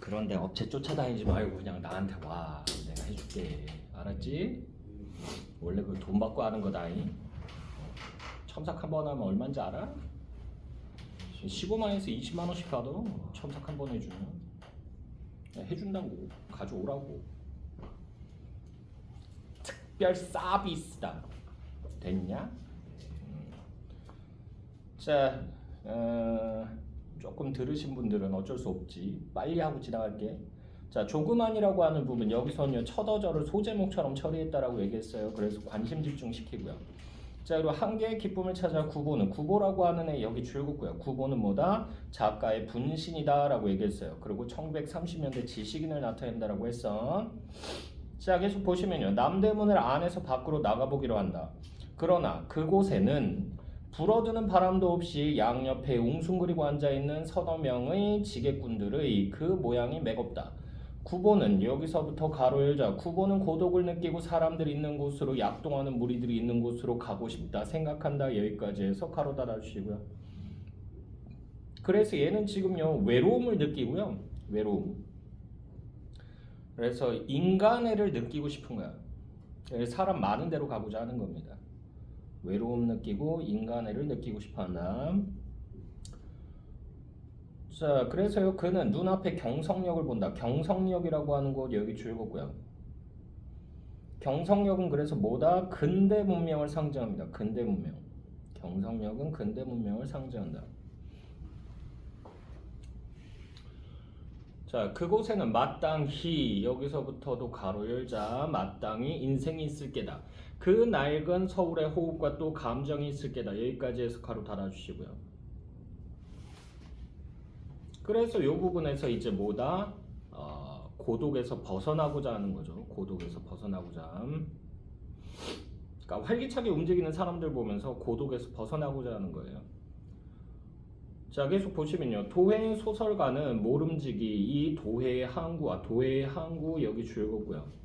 그런데 업체 쫓아다니지 말고 그냥 나한테 와. 내가 해줄게. 알았지? 원래 그 돈 받고 하는 거다잉. 첨삭 한 번 하면 얼마인지 알아? 15만에서 20만 원씩 받아. 첨삭 한 번 해주면. 해준다고. 가져오라고. 특별 서비스다. 됐냐? 자, 조금 들으신 분들은 어쩔 수 없지. 빨리 하고 지나갈게. 자, 조그만이라고 하는 부분 여기서는요 첫 어절을 소제목처럼 처리했다라고 얘기했어요. 그래서 관심 집중시키고요. 자, 그리고 한 개의 기쁨을 찾아 구보는 구보라고 하는 애 여기 줄긋고요. 구보는 뭐다? 작가의 분신이다라고 얘기했어요. 그리고 1930년대 지식인을 나타낸다라고 했어. 자, 계속 보시면요. 남대문을 안에서 밖으로 나가보기로 한다. 그러나 그곳에는 불어드는 바람도 없이 양옆에 웅숭그리고 앉아있는 서너 명의 지게꾼들의 그 모양이 매겁다. 구보는 여기서부터 가로 열자. 구보는 고독을 느끼고 사람들이 있는 곳으로 약동하는 무리들이 있는 곳으로 가고 싶다 생각한다. 여기까지 해서 가로 닫아주시고요. 그래서 얘는 지금요 외로움을 느끼고요. 외로움. 그래서 인간애를 느끼고 싶은 거야. 사람 많은 데로 가보자 하는 겁니다. 외로움 느끼고 인간애를 느끼고 싶어한다. 자, 그래서요 그는 눈앞에 경성역을 본다. 경성역이라고 하는 곳 여기 줄거고요. 경성역은 그래서 뭐다? 근대 문명을 상징합니다. 근대 문명. 경성역은 근대 문명을 상징한다. 자, 그곳에는 마땅히 여기서부터도 가로 열자. 마땅히 인생이 있을 게다. 그 낡은 서울의 호흡과 또 감정이 있을 게다. 여기까지 해서 가로 닫아주시고요. 그래서 이 부분에서 이제 뭐다? 고독에서 벗어나고자 하는 거죠. 고독에서 벗어나고자. 그러니까 활기차게 움직이는 사람들 보면서 고독에서 벗어나고자 하는 거예요. 자, 계속 보시면요. 도회 소설가는 모름지기 이 도회의 항구와 도회의 항구 여기 줄거고요.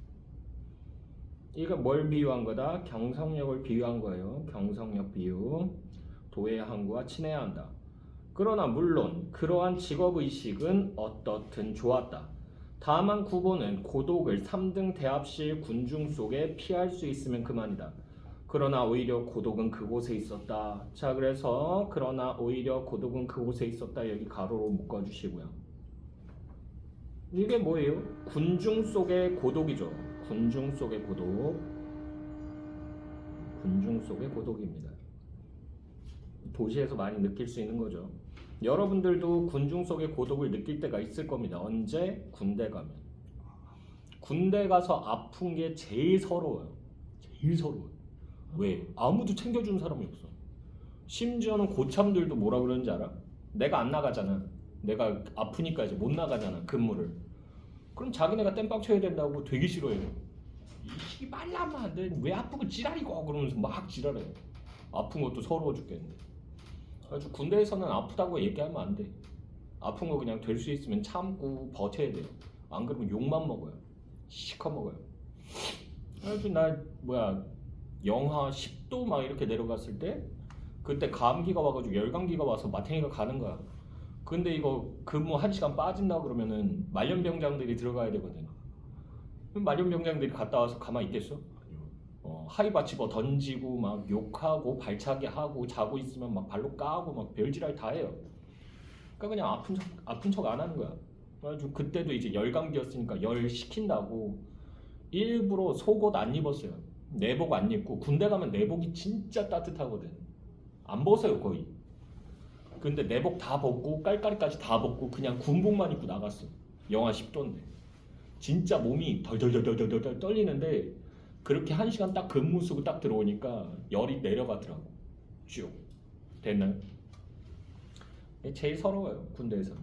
이거 뭘 비유한 거다? 경성역을 비유한 거예요. 경성역 비유. 도회의 항구와 친해야 한다. 그러나 물론 그러한 직업의식은 어떻든 좋았다. 다만 구보는 고독을 3등 대합실 군중 속에 피할 수 있으면 그만이다. 그러나 오히려 고독은 그곳에 있었다. 자, 그래서 그러나 오히려 고독은 그곳에 있었다. 여기 가로로 묶어주시고요. 이게 뭐예요? 군중 속의 고독이죠. 군중 속의 고독. 군중 속의 고독입니다. 도시에서 많이 느낄 수 있는 거죠. 여러분들도 군중 속의 고독을 느낄 때가 있을 겁니다. 언제? 군대 가면. 군대 가서 아픈 게 제일 서러워요. 제일 서러워요. 왜? 아무도 챙겨주는 사람이 없어. 심지어는 고참들도 뭐라 그러는지 알아? 내가 안 나가잖아. 내가 아프니까 이제 못 나가잖아. 근무를. 그럼 자기네가 땜빵 쳐야 된다고 되게 싫어해요. 이 씨발라마 왜 아프고 지랄이고 그러면서 막 지랄해. 아픈 것도 서러워 죽겠는데. 아주 군대에서는 아프다고 얘기하면 안 돼. 아픈 거 그냥 될 수 있으면 참고 버텨야 돼요. 안 그러면 욕만 먹어요. 시커 먹어요. 아주 나 영하 10도 막 이렇게 내려갔을 때 그때 감기가 와가지고 열감기가 와서 마탱이가 가는 거야. 근데 이거 근무 1시간 빠진다 그러면은 말년병장들이 들어가야 되거든. 그럼 말년병장들이 갔다 와서 가만히 있겠어? 하이바 집어 던지고 막 욕하고 발차기 하고 자고 있으면 막 발로 까고 막 별지랄 다 해요. 그러니까 그냥 아픈 척 안 하는 거야. 그래가지고 그때도 이제 열감기였으니까 열 식힌다고 일부러 속옷 안 입었어요. 내복 안 입고. 군대 가면 내복이 진짜 따뜻하거든. 안 벗어요 거의. 근데 내복 다 벗고 깔깔이까지 다 벗고 그냥 군복만 입고 나갔어. 영하 10도인데 진짜 몸이 덜덜덜덜덜 떨리는데 그렇게 1시간 딱 근무 쓰고 딱 들어오니까 열이 내려가더라고. 쭉. 됐나요? 제일 서러워요 군대에서.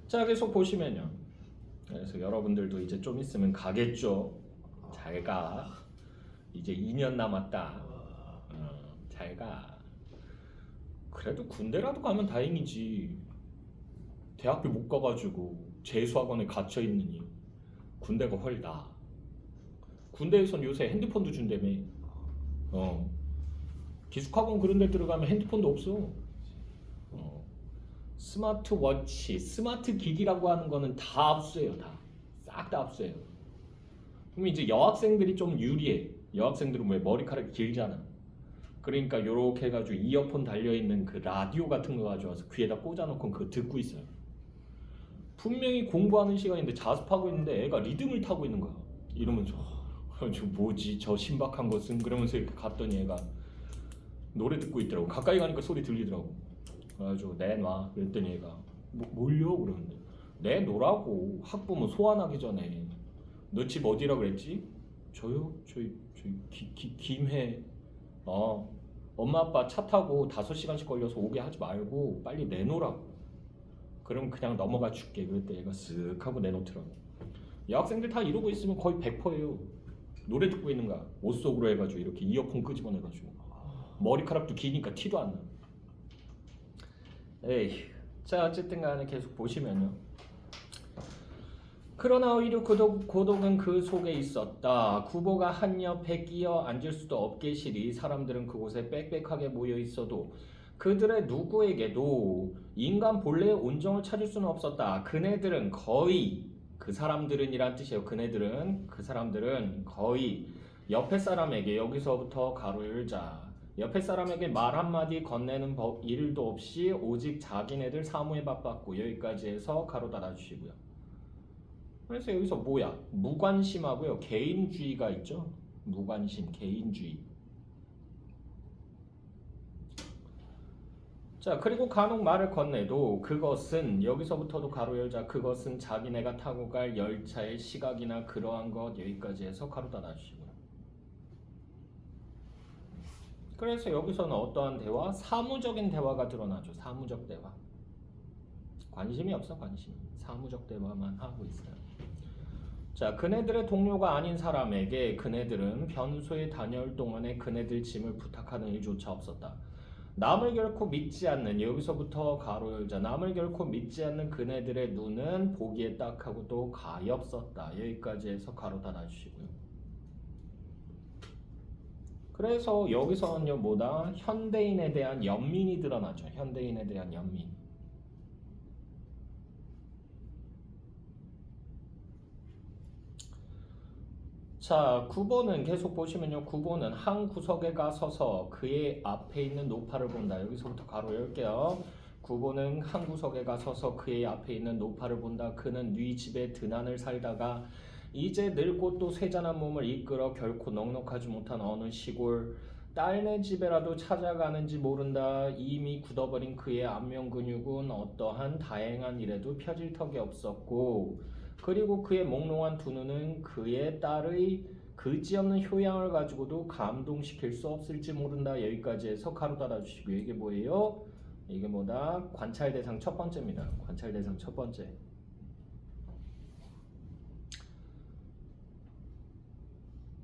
자, 계속 보시면요. 그래서 여러분들도 이제 좀 있으면 가겠죠. 잘 가. 이제 2년 남았다. 잘 가. 그래도 군대라도 가면 다행이지. 대학교 못 가가지고 재수학원에 갇혀 있느니 군대가 훨 나아. 군대에선 요새 핸드폰도 준다며. 기숙학원 그런 데 들어가면 핸드폰도 없어. 스마트워치, 스마트 기기라고 하는 거는 다 압수해요. 싹 다 압수해요. 그럼 이제 여학생들이 좀 유리해. 여학생들은 왜 머리카락이 길잖아. 그러니까 요렇게 해가지고 이어폰 달려있는 그 라디오 같은 거 가져와서 귀에다 꽂아놓고 그거 듣고 있어요. 분명히 공부하는 시간인데 자습하고 있는데 애가 리듬을 타고 있는 거야. 이러면서 저 뭐지 저 신박한 것은, 그러면서 이렇게 갔더니 애가 노래 듣고 있더라고. 가까이 가니까 소리 들리더라고. 그래가지고 내놔 그랬더니 얘가 뭘요? 그러는데 내놓으라고. 학부모 소환하기 전에. 너 집 어디라 그랬지? 저요? 저희 김해. 엄마 아빠 차 타고 5시간씩 걸려서 오게 하지 말고 빨리 내놓으라고. 그럼 그냥 넘어가 줄게. 그랬더니 얘가 쓱 하고 내놓더라고. 여학생들 다 이러고 있으면 거의 100%예요. 노래 듣고 있는 거야. 옷 속으로 해가지고 이렇게 이어폰 끄집어내가지고. 머리카락도 기니까 티도 안 나. 에이, 자 어쨌든 간에 계속 보시면요. 그러나 오히려 고독은 그 속에 있었다. 구보가 한 옆에 끼어 앉을 수도 없게시리 사람들은 그곳에 빽빽하게 모여 있어도 그들의 누구에게도 인간 본래의 온정을 찾을 수는 없었다. 그네들은 거의, 그 사람들은 이란 뜻이에요. 그네들은, 그 사람들은 거의 옆에 사람에게, 여기서부터 가로 열자, 옆에 사람에게 말 한마디 건네는 법 일도 없이 오직 자기네들 사무에 바빴고, 여기까지 해서 가로 닫아주시고요. 그래서 여기서 뭐야? 무관심하고요. 개인주의가 있죠. 무관심, 개인주의. 자, 그리고 간혹 말을 건네도 그것은, 여기서부터도 가로 열자, 그것은 자기네가 타고 갈 열차의 시각이나 그러한 것, 여기까지 해서 가로 닫아주시고요. 그래서 여기서는 어떠한 대화? 사무적인 대화가 드러나죠. 사무적 대화. 관심이 없어, 관심이. 사무적 대화만 하고 있어요. 자, 그네들의 동료가 아닌 사람에게 그네들은 변소에 다녀올 동안에 그네들 짐을 부탁하는 일조차 없었다. 남을 결코 믿지 않는, 여기서부터 가로 열자, 남을 결코 믿지 않는 그네들의 눈은 보기에 딱하고 또 가엾었다. 여기까지 해서 가로 닫아주시고요. 그래서 여기서는요 뭐다? 현대인에 대한 연민이 드러나죠. 현대인에 대한 연민. 자, 9번은 계속 보시면요. 9번은 한 구석에 가 서서 그의 앞에 있는 노파를 본다. 여기서부터 가로 열게요. 9번은 한 구석에 가 서서 그의 앞에 있는 노파를 본다. 그는 네 집에 드난을 살다가 이제 늙고 또 쇠잔한 몸을 이끌어 결코 넉넉하지 못한 어느 시골 딸네 집에라도 찾아가는지 모른다. 이미 굳어버린 그의 안면 근육은 어떠한 다행한 일에도 펴질 턱이 없었고, 그리고 그의 몽롱한 두 눈은 그의 딸의 그지없는 효양을 가지고도 감동시킬 수 없을지 모른다. 여기까지 해서 가로 닫아주시고요. 이게 뭐예요? 이게 뭐다? 관찰 대상 첫 번째입니다. 관찰 대상 첫 번째.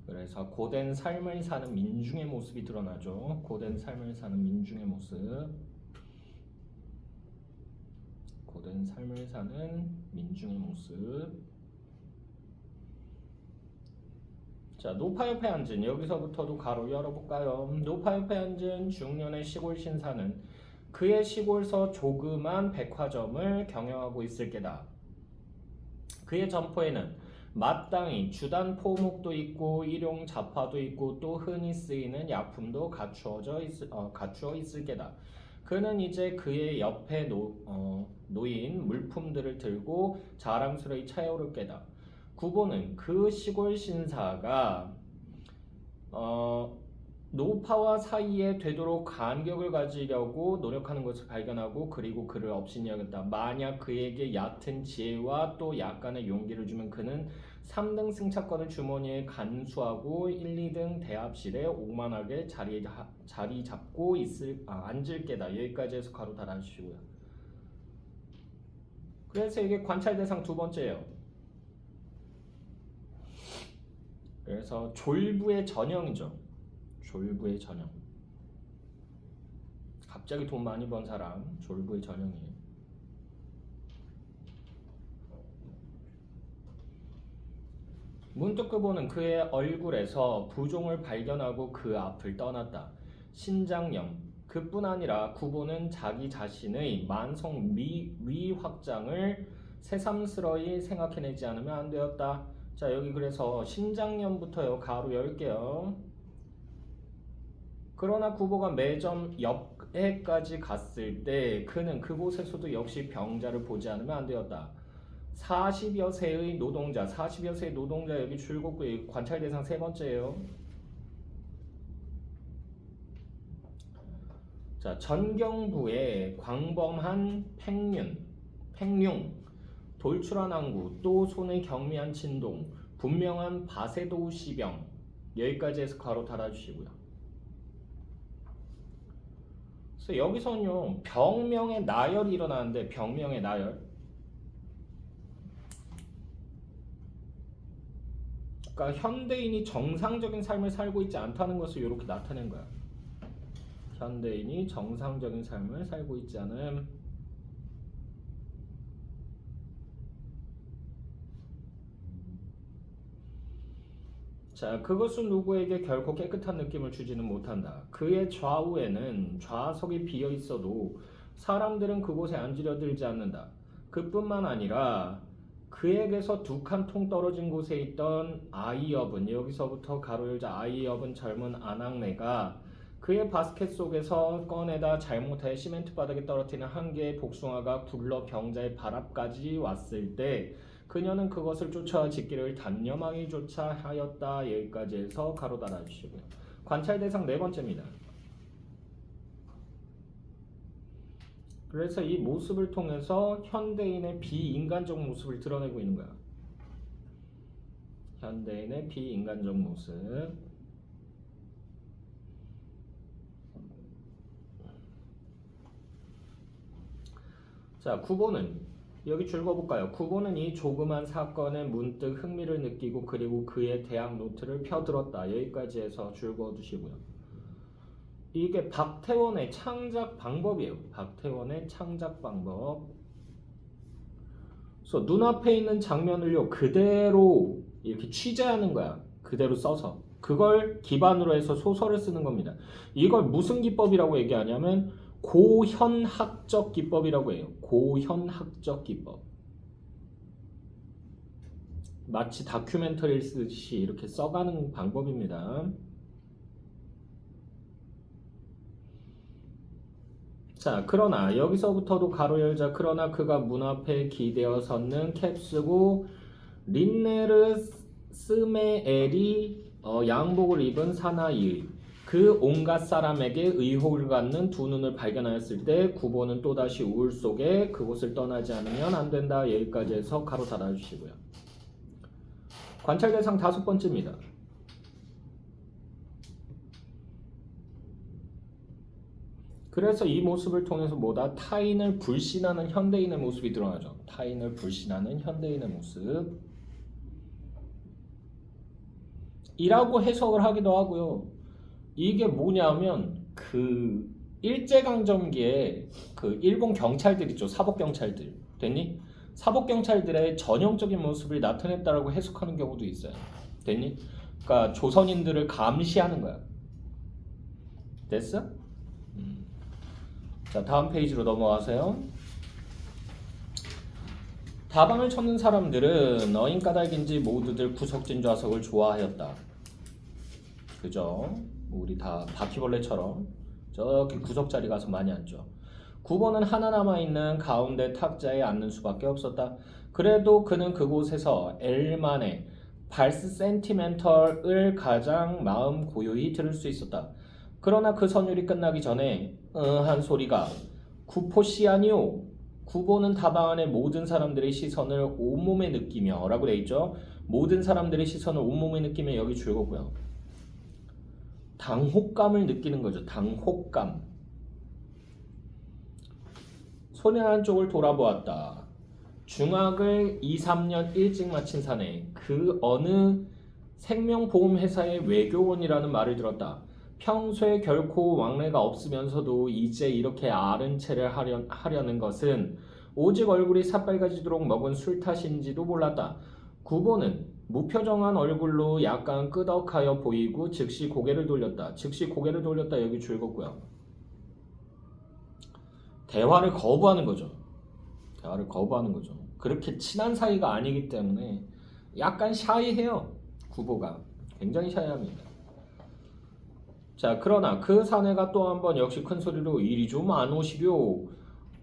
그래서 고된 삶을 사는 민중의 모습이 드러나죠. 고된 삶을 사는 민중의 모습. 고된 삶을 사는 민중의 모습. 자, 노파 옆에 앉은, 여기서부터도 가로 열어볼까요? 노파 옆에 앉은 중년의 시골 신사는 그의 시골서 조그만 백화점을 경영하고 있을 게다. 그의 점포에는 마땅히 주단 포목도 있고 일용 잡화도 있고 또 흔히 쓰이는 약품도 갖추어 있을 게다. 그는 이제 그의 옆에 놓인 물품들을 들고 자랑스레 차오를 게다. 구보는 그 시골 신사가 노파와 사이에 되도록 간격을 가지려고 노력하는 것을 발견하고 그리고 그를 업신여겼다. 만약 그에게 얕은 지혜와 또 약간의 용기를 주면 그는 3등 승차권을 주머니에 간수하고 1, 2등 대합실에 오만하게 자리 잡고 앉을 게다. 여기까지 해서 가로 닫아주시고요. 그래서 이게 관찰 대상 두 번째예요. 그래서 졸부의 전형이죠. 졸부의 전형. 갑자기 돈 많이 번 사람, 졸부의 전형이에요. 문득 그보는 그의 얼굴에서 부종을 발견하고 그 앞을 떠났다. 신장염, 그뿐 아니라 구보는 자기 자신의 만성 위확장을 새삼스러이 생각해내지 않으면 안 되었다. 자, 여기 그래서 신장년부터요. 가로 열게요. 그러나 구보가 매점 옆에까지 갔을 때 그는 그곳에서도 역시 병자를 보지 않으면 안 되었다. 40여 세의 노동자, 40여 세의 노동자 여기 줄곧 관찰 대상 세 번째예요. 자, 전경부에 광범한 팽륜, 돌출한 항구, 또 손의 경미한 진동, 분명한 바세도 시병 여기까지 해서 괄호 달아주시고요. 그래서 여기서는요 병명의 나열이 일어나는데 병명의 나열. 그러니까 현대인이 정상적인 삶을 살고 있지 않다는 것을 이렇게 나타낸 거야. 현대인이 정상적인 삶을 살고 있지 않음. 자, 그것은 누구에게 결코 깨끗한 느낌을 주지는 못한다. 그의 좌우에는 좌석이 비어 있어도 사람들은 그곳에 앉으려 들지 않는다. 그뿐만 아니라 그에게서 두 칸 통 떨어진 곳에 있던 아이업은, 여기서부터 가로 열자 아이업은 젊은 아낙네가 그의 바스켓 속에서 꺼내다 잘못해 시멘트 바닥에 떨어뜨리는 한 개의 복숭아가 굴러 병자의 발 앞까지 왔을 때 그녀는 그것을 쫓아 짓기를 단념하기 조차 하였다. 여기까지 해서 가로 달아주시고요. 관찰 대상 네 번째입니다. 그래서 이 모습을 통해서 현대인의 비인간적 모습을 드러내고 있는 거야. 현대인의 비인간적 모습. 자, 구보는 여기 줄거볼까요? 구보는 이 조그만 사건에 문득 흥미를 느끼고 그리고 그의 대학 노트를 펴들었다. 여기까지 해서 줄거두시고요. 이게 박태원의 창작 방법이에요. 박태원의 창작 방법. 그래서 눈앞에 있는 장면을요 그대로 이렇게 취재하는 거야. 그대로 써서. 그걸 기반으로 해서 소설을 쓰는 겁니다. 이걸 무슨 기법이라고 얘기하냐면 고현학적 기법이라고 해요. 고현학적 기법. 마치 다큐멘터리를 쓰듯이 이렇게 써가는 방법입니다. 자, 그러나 여기서부터도 가로 열자. 그러나 그가 문 앞에 기대어 섰는 캡쓰고 린네르 스메엘이 양복을 입은 사나이의 그 온갖 사람에게 의혹을 갖는 두 눈을 발견하였을 때 구보는 또다시 우울 속에 그곳을 떠나지 않으면 안 된다. 여기까지 해서 가로 닫아주시고요. 관찰 대상 다섯 번째입니다. 그래서 이 모습을 통해서 뭐다? 타인을 불신하는 현대인의 모습이 드러나죠. 타인을 불신하는 현대인의 모습. 이라고 해석을 하기도 하고요. 이게 뭐냐면 그 일제강점기에 그 일본 경찰들 있죠. 사법경찰들. 됐니? 사법경찰들의 전형적인 모습을 나타냈다라고 해석하는 경우도 있어요. 됐니? 그러니까 조선인들을 감시하는 거야. 됐어? 자, 다음 페이지로 넘어가세요. 다방을 쳤는 사람들은 어인 까닭인지 모두들 구석진 좌석을 좋아하였다. 그죠? 우리 다 바퀴벌레처럼 저기 구석자리 가서 많이 앉죠. 9번은 하나 남아있는 가운데 탁자에 앉는 수밖에 없었다. 그래도 그는 그곳에서 엘만의 발스 센티멘털을 가장 마음 고요히 들을 수 있었다. 그러나 그 선율이 끝나기 전에 한 소리가 구포시아니오. 구보는 다방 안의 모든 사람들의 시선을 온몸에 느끼며 라고 되어 있죠. 모든 사람들의 시선을 온몸에 느끼며 여기 줄거고요. 당혹감을 느끼는 거죠. 당혹감. 손의 한쪽을 돌아보았다. 중학을 2, 3년 일찍 마친 사내 그 어느 생명보험회사의 외교원이라는 말을 들었다. 평소에 결코 왕래가 없으면서도 이제 이렇게 아른 체를 하려는 것은 오직 얼굴이 새빨개지도록 먹은 술 탓인지도 몰랐다. 구보는 무표정한 얼굴로 약간 끄덕하여 보이고 즉시 고개를 돌렸다. 즉시 고개를 돌렸다. 여기 줄거고요. 대화를 거부하는 거죠. 대화를 거부하는 거죠. 그렇게 친한 사이가 아니기 때문에 약간 샤이해요. 구보가 굉장히 샤이합니다. 자, 그러나 그 사내가 또 한 번 역시 큰 소리로 이리 좀 안 오시려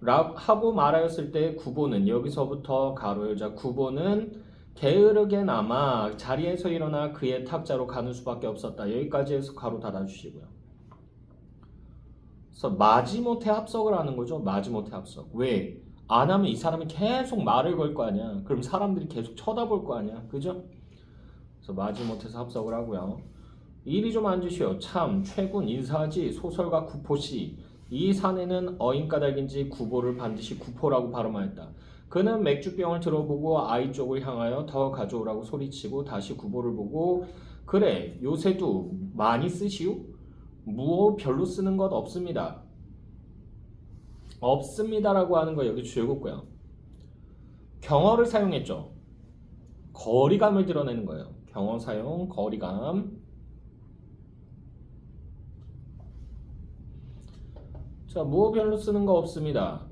라고 하고 말하였을 때 구보는 여기서부터 가로 열자 구보는 게으르게나마 자리에서 일어나 그의 탁자로 가는 수밖에 없었다. 여기까지 해서 가로 닫아주시고요. 그래서 마지못해 합석을 하는 거죠. 마지못해 합석. 왜? 안 하면 이 사람이 계속 말을 걸 거 아니야. 그럼 사람들이 계속 쳐다볼 거 아니야. 그죠? 그래서 마지못해서 합석을 하고요. 이리 좀 앉으시오. 참 최군 인사하지 소설가 구포씨. 이 사내는 어인까닭인지 구보를 반드시 구포라고 발음하였다. 그는 맥주병을 들어보고 아이 쪽을 향하여 더 가져오라고 소리치고 다시 구보를 보고 그래 요새도 많이 쓰시오? 무어 별로 쓰는 것 없습니다. 없습니다라고 하는 거 여기 줄였고요. 경어를 사용했죠. 거리감을 드러내는 거예요. 경어 사용, 거리감. 자, 무어 별로 쓰는 거 없습니다.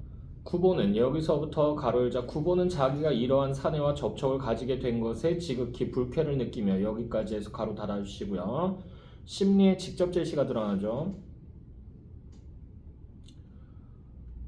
구보는 여기서부터 가로 열자 구보는 자기가 이러한 사내와 접촉을 가지게 된 것에 지극히 불쾌를 느끼며 여기까지 해서 가로 닫아주시고요. 심리의 직접 제시가 드러나죠.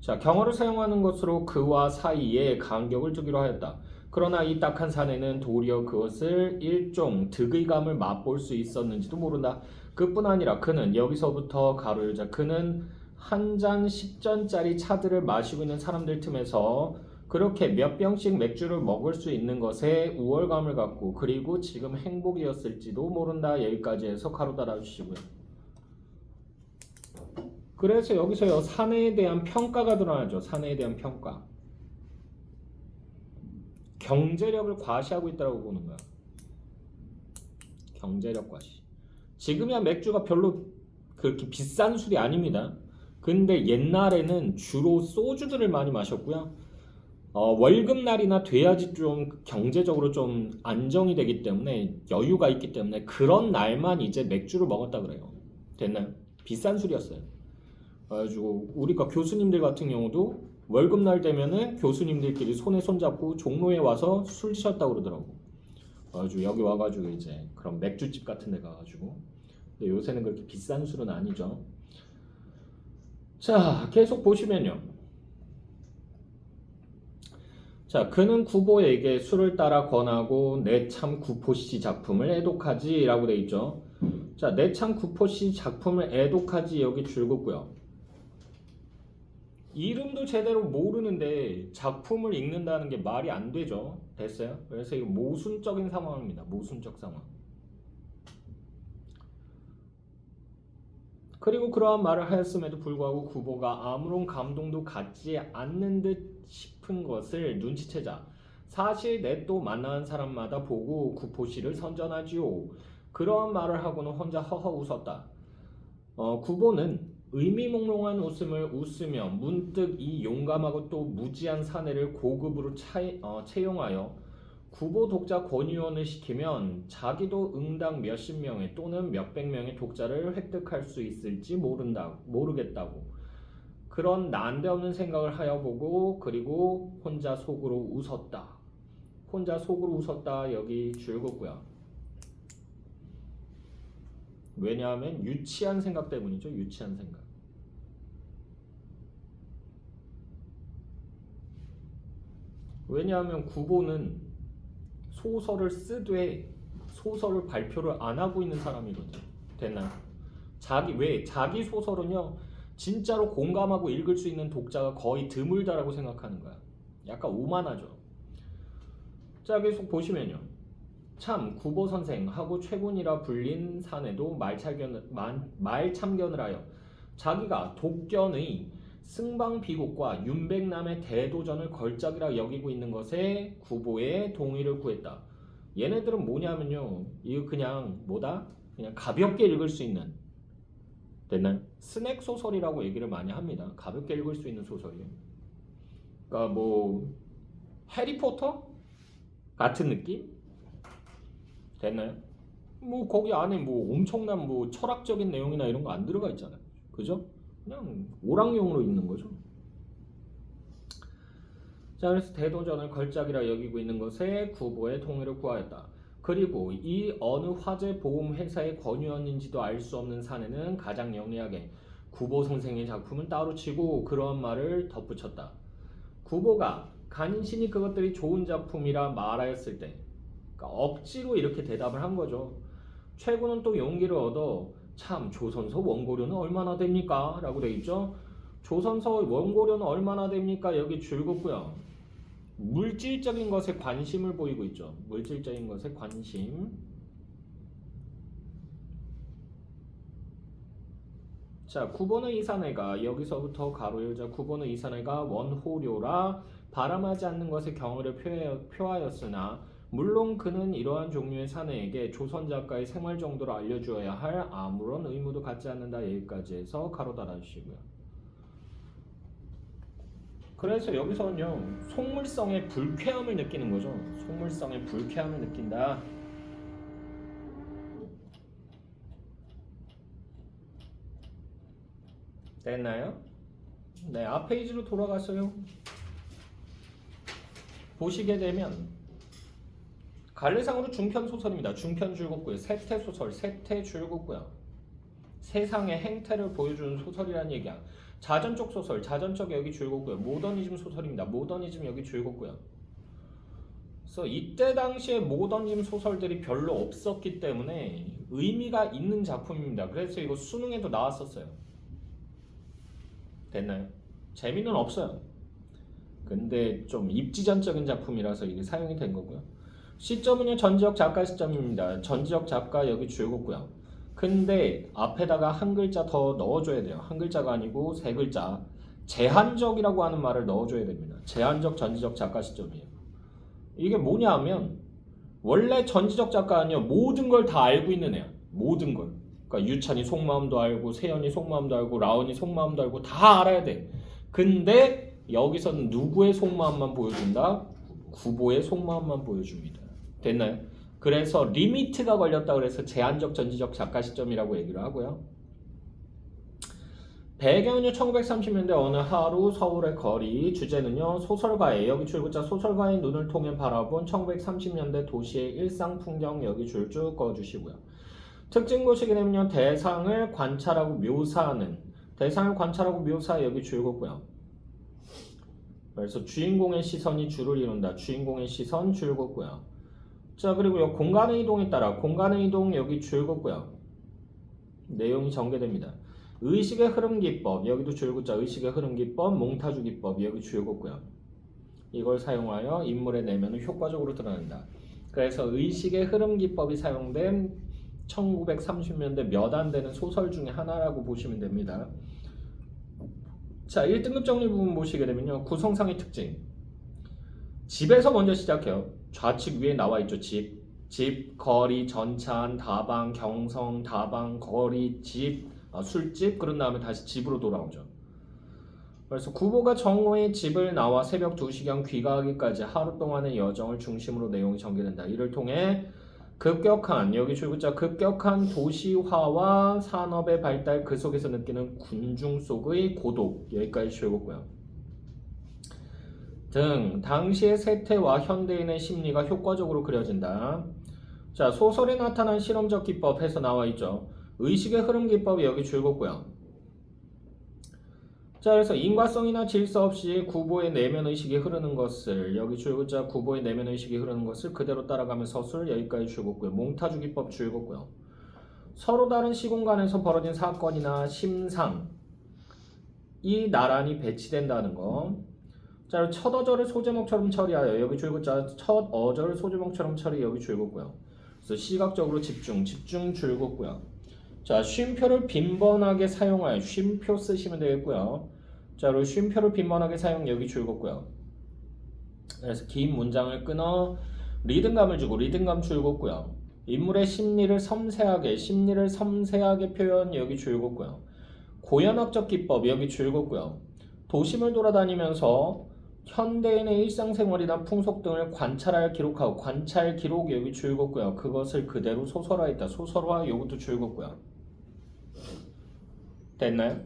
자, 경어를 사용하는 것으로 그와 사이에 간격을 두기로 하였다. 그러나 이 딱한 사내는 도리어 그것을 일종 득의감을 맛볼 수 있었는지도 모른다. 그뿐 아니라 그는 여기서부터 가로 열자 그는 한 잔 10전짜리 차들을 마시고 있는 사람들 틈에서 그렇게 몇 병씩 맥주를 먹을 수 있는 것에 우월감을 갖고 그리고 지금 행복이었을지도 모른다. 여기까지 해서 가로 달아주시고요. 그래서 여기서요 사내에 대한 평가가 드러나죠. 사내에 대한 평가. 경제력을 과시하고 있다고 보는 거야. 경제력 과시. 지금이야 맥주가 별로 그렇게 비싼 술이 아닙니다. 근데 옛날에는 주로 소주들을 많이 마셨고요. 월급날이나 돼야지 좀 경제적으로 좀 안정이 되기 때문에 여유가 있기 때문에 그런 날만 이제 맥주를 먹었다 그래요. 됐나요? 비싼 술이었어요. 그래가지고 우리가 교수님들 같은 경우도 월급날 되면은 교수님들끼리 손에 손잡고 종로에 와서 술 드셨다고 그러더라고. 그래가지고 여기 와가지고 이제 그런 맥주집 같은 데 가가지고. 근데 요새는 그렇게 비싼 술은 아니죠. 자, 계속 보시면요. 자, 그는 구보에게 술을 따라 권하고 내 참 구포씨 작품을 애독하지 라고 돼 있죠. 자, 내 참 구포씨 작품을 애독하지 여기 줄긋고요. 이름도 제대로 모르는데 작품을 읽는다는 게 말이 안 되죠. 됐어요? 그래서 이거 모순적인 상황입니다. 모순적 상황. 그리고 그러한 말을 하였음에도 불구하고 구보가 아무런 감동도 갖지 않는 듯 싶은 것을 눈치채자 사실 내 또 만나는 사람마다 보고 구포씨를 선전하지요. 그러한 말을 하고는 혼자 허허 웃었다. 구보는 의미몽롱한 웃음을 웃으며 문득 이 용감하고 또 무지한 사내를 고급으로 채용하여 구보 독자 권유원을 시키면 자기도 응당 몇십 명의 또는 몇백 명의 독자를 획득할 수 있을지 모르겠다고 그런 난데없는 생각을 하여 보고 그리고 혼자 속으로 웃었다. 혼자 속으로 웃었다 여기 줄긋고요. 왜냐하면 유치한 생각 때문이죠. 유치한 생각. 왜냐하면 구보는 소설을 쓰되 소설을 발표를 안 하고 있는 사람이거든요. 됐나요? 자기 소설은요 진짜로 공감하고 읽을 수 있는 독자가 거의 드물다라고 생각하는 거야. 약간 오만하죠. 자, 계속 보시면요. 참 구보 선생하고 최군이라 불린 사내도 말참견을 하여 자기가 독견의 승방비국과 윤백남의 대도전을 걸작이라 여기고 있는 것에 구보의 동의를 구했다. 얘네들은 뭐냐면요. 이거 그냥 뭐다? 그냥 가볍게 읽을 수 있는 됐나요? 스낵 소설이라고 얘기를 많이 합니다. 가볍게 읽을 수 있는 소설이요. 그러니까 뭐 해리포터 같은 느낌? 됐나요? 뭐 거기 안에 뭐 엄청난 뭐 철학적인 내용이나 이런 거 안 들어가 있잖아요. 그죠? 그냥 오락용으로 읽는 거죠. 자, 그래서 대도전을 걸작이라 여기고 있는 것에 구보의 동의를 구하였다. 그리고 이 어느 화재 보험 회사의 권유원인지도 알 수 없는 사내는 가장 영리하게 구보 선생의 작품은 따로 치고 그러한 말을 덧붙였다. 구보가 간신히 그것들이 좋은 작품이라 말하였을 때, 그러니까 억지로 이렇게 대답을 한 거죠. 최고는 또 용기를 얻어 참 조선서 원고료는 얼마나 됩니까? 라고 돼 있죠. 조선서 원고료는 얼마나 됩니까? 여기 줄긋고요. 물질적인 것에 관심을 보이고 있죠. 물질적인 것에 관심. 자, 구본의 이사내가 여기서부터 가로 열자 구본의 이사내가 원호료라 바람하지 않는 것에 경의를 표하였으나 물론 그는 이러한 종류의 사내에게 조선 작가의 생활 정도를 알려주어야 할 아무런 의무도 갖지 않는다. 여기까지 해서 가로 달아주시고요. 그래서 여기서는요, 속물성의 불쾌함을 느끼는 거죠. 속물성의 불쾌함을 느낀다. 됐나요? 네, 앞 페이지로 돌아갔어요. 보시게 되면 관례상으로 중편 소설입니다. 중편 줄긋고요. 세태 소설, 세태 줄긋고요. 세상의 행태를 보여주는 소설이라는 얘기야. 자전적 소설, 자전적 여기 줄긋고요. 모더니즘 소설입니다. 모더니즘 여기 줄긋고요. 그래서 이때 당시에 모더니즘 소설들이 별로 없었기 때문에 의미가 있는 작품입니다. 그래서 이거 수능에도 나왔었어요. 됐나요? 재미는 없어요. 근데 좀 입지전적인 작품이라서 이게 사용이 된 거고요. 시점은요, 전지적 작가 시점입니다. 전지적 작가 여기 줄긋고요. 근데 앞에다가 한 글자 더 넣어줘야 돼요. 한 글자가 아니고 세 글자. 제한적이라고 하는 말을 넣어줘야 됩니다. 제한적 전지적 작가 시점이에요. 이게 뭐냐 하면 원래 전지적 작가는요, 모든 걸 다 알고 있는 애야. 모든 걸. 그러니까 유찬이 속마음도 알고 세연이 속마음도 알고 라온이 속마음도 알고 다 알아야 돼. 근데 여기서는 누구의 속마음만 보여준다? 구보의 속마음만 보여줍니다. 됐나요? 그래서 리미트가 걸렸다 그래서 제한적 전지적 작가 시점이라고 얘기를 하고요. 배경은요, 1930년대 어느 하루 서울의 거리. 주제는요, 소설가의, 여기 줄글자 소설가의 눈을 통해 바라본 1930년대 도시의 일상 풍경. 여기 줄 쭉 그어주시고요. 특징 보시게 되면요, 대상을 관찰하고 묘사하는, 대상을 관찰하고 묘사. 여기 줄 긋고요. 그래서 주인공의 시선이 줄을 이룬다. 주인공의 시선 줄 긋고요. 자, 그리고요, 공간의 이동에 따라 공간의 이동 여기 줄 긋고요. 내용이 전개됩니다. 의식의 흐름 기법 여기도 줄 긋자. 의식의 흐름 기법, 몽타주 기법 여기 줄 긋고요. 이걸 사용하여 인물의 내면을 효과적으로 드러낸다. 그래서 의식의 흐름 기법이 사용된 1930년대 몇 안 되는 소설 중에 하나라고 보시면 됩니다. 자, 1등급 정리 부분 보시게 되면요, 구성상의 특징. 집에서 먼저 시작해요. 좌측 위에 나와 있죠. 집, 거리, 전찬, 다방, 경성, 다방, 거리, 집, 술집. 그런 다음에 다시 집으로 돌아오죠. 그래서 구보가 정오에 집을 나와 새벽 2시경 귀가하기까지 하루 동안의 여정을 중심으로 내용이 전개된다. 이를 통해 급격한, 여기 줄글자 급격한 도시화와 산업의 발달, 그 속에서 느끼는 군중 속의 고독. 여기까지 줄긋고요. 등 당시의 세태와 현대인의 심리가 효과적으로 그려진다. 자, 소설에 나타난 실험적 기법에서 나와 있죠. 의식의 흐름 기법이 여기 줄긋고요. 자, 그래서 인과성이나 질서 없이 구보의 내면 의식이 흐르는 것을, 여기 줄긋자 구보의 내면 의식이 흐르는 것을 그대로 따라가며 서술. 여기까지 줄긋고요. 몽타주 기법 줄긋고요. 서로 다른 시공간에서 벌어진 사건이나 심상 이 나란히 배치된다는 거. 자, 첫 어절을 소제목처럼 처리하여 여기 줄긋자 첫 어절을 소제목처럼 처리. 여기 줄긋고요. 그래서 시각적으로 집중 줄긋고요. 자, 쉼표를 빈번하게 사용하여 쉼표 쓰시면 되겠고요. 자, 그리고 쉼표를 빈번하게 사용. 여기 줄긋고요. 그래서 긴 문장을 끊어 리듬감을 주고 리듬감 줄긋고요. 인물의 심리를 섬세하게 표현. 여기 줄긋고요. 고연학적 기법 여기 줄긋고요. 도심을 돌아다니면서 현대인의 일상생활이나 풍속 등을 관찰하여 기록하고 관찰 기록. 여기 줄긋고요. 그것을 그대로 소설화했다. 소설화 요것도 줄긋고요. 됐나요?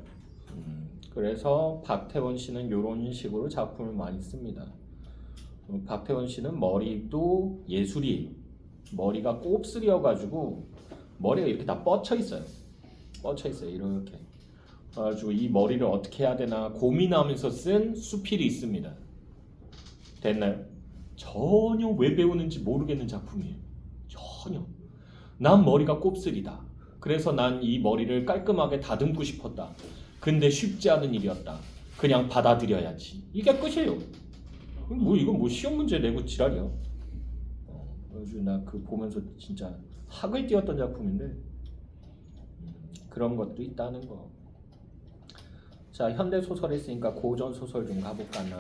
그래서 박태원 씨는 이런 식으로 작품을 많이 씁니다. 박태원 씨는 머리도 예술이에요. 머리가 곱슬이어가지고 머리가 이렇게 다 뻗쳐 있어요. 뻗쳐 있어요. 이렇게. 그래가지고 이 머리를 어떻게 해야 되나 고민하면서 쓴 수필이 있습니다. 됐나요? 전혀 왜 배우는지 모르겠는 작품이에요. 전혀. 난 머리가 곱슬이다. 그래서 난 이 머리를 깔끔하게 다듬고 싶었다. 근데 쉽지 않은 일이었다. 그냥 받아들여야지. 이게 끝이에요. 이건 뭐 시험 문제 내고 지랄이야. 그래서 나 그 보면서 진짜 학을 띄웠던 작품인데 그런 것도 있다는 거. 자, 현대 소설 했으니까 고전 소설 좀 가볼까요?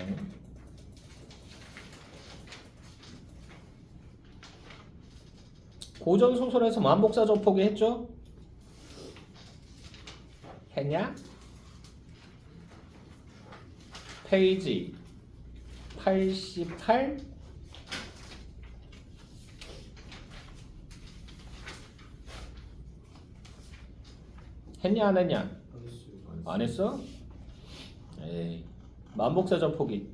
고전 소설에서 만복사적포기 했죠? 했냐? 페이지 88 했냐 안 했냐? 안 했어? 에이, 만복사적포기.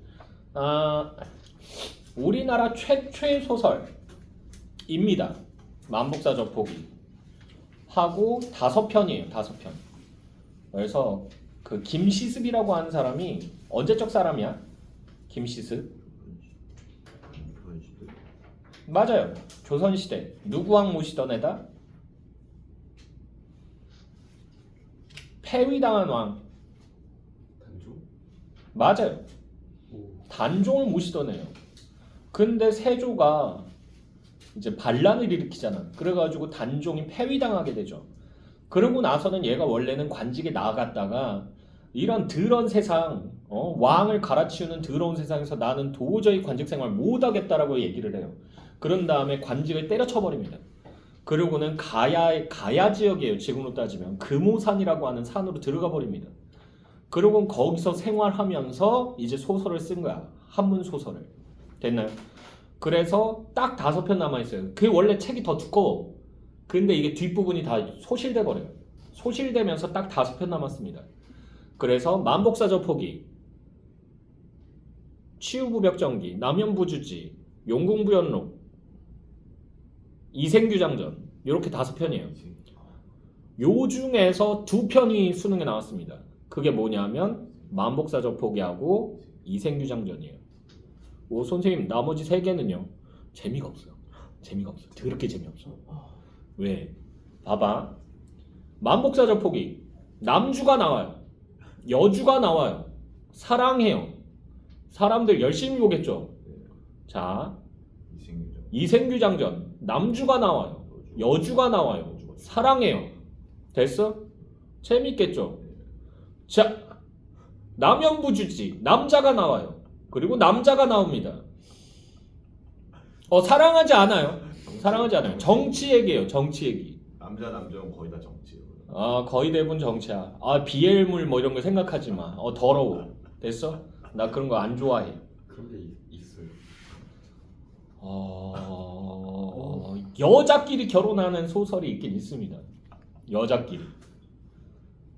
우리나라 최초의 소설입니다. 만복사적포기 하고 5편이에요. 5편. 그래서 그 김시습이라고 하는 사람이 언제적 사람이야? 김시습? 맞아요. 조선시대 누구 왕 모시던 애다? 폐위당한 왕. 단종? 맞아요. 오. 단종을 모시던 애요. 근데 세조가 이제 반란을 일으키잖아. 그래가지고 단종이 폐위당하게 되죠. 그러고 나서는 얘가 원래는 관직에 나아갔다가 이런 더러운 세상, 왕을 갈아치우는 더러운 세상에서 나는 도저히 관직 생활 못하겠다라고 얘기를 해요. 그런 다음에 관직을 때려쳐버립니다. 그러고는 가야 지역이에요. 지금으로 따지면 금오산이라고 하는 산으로 들어가 버립니다. 그러고 거기서 생활하면서 이제 소설을 쓴 거야. 한문 소설을. 됐나요? 그래서 딱 5편 남아있어요. 그게 원래 책이 더 두꺼워. 근데 이게 뒷부분이 다 소실돼 버려요. 소실되면서 딱 5편 남았습니다. 그래서 만복사적포기, 치유부벽정기, 남연부주지, 용궁부연록, 이생규장전 이렇게 5편이에요. 요 중에서 2편이 수능에 나왔습니다. 그게 뭐냐면 만복사적포기하고 이생규장전이에요. 오, 선생님 나머지 3개는요? 재미가 없어요. 재미가 없어. 더럽게 재미없어. 왜? 봐봐. 만복사적포기 남주가 나와요. 여주가 나와요. 사랑해요. 사람들 열심히 보겠죠. 자, 이생규장전 남주가 나와요. 여주가 나와요. 사랑해요. 됐어? 재밌겠죠? 자, 남연부주지 남자가 나와요. 그리고 남자가 나옵니다. 사랑하지 않아요. 사랑하지 않아요. 정치 얘기예요. 정치 얘기. 남자는 거의 다 정치예요. 거의 대부분 정치야. 비엘물 뭐 이런 거 생각하지 마. 더러워. 됐어? 나 그런 거 안 좋아해. 그런 게 있어요. 여자끼리 결혼하는 소설이 있긴 있습니다. 여자끼리.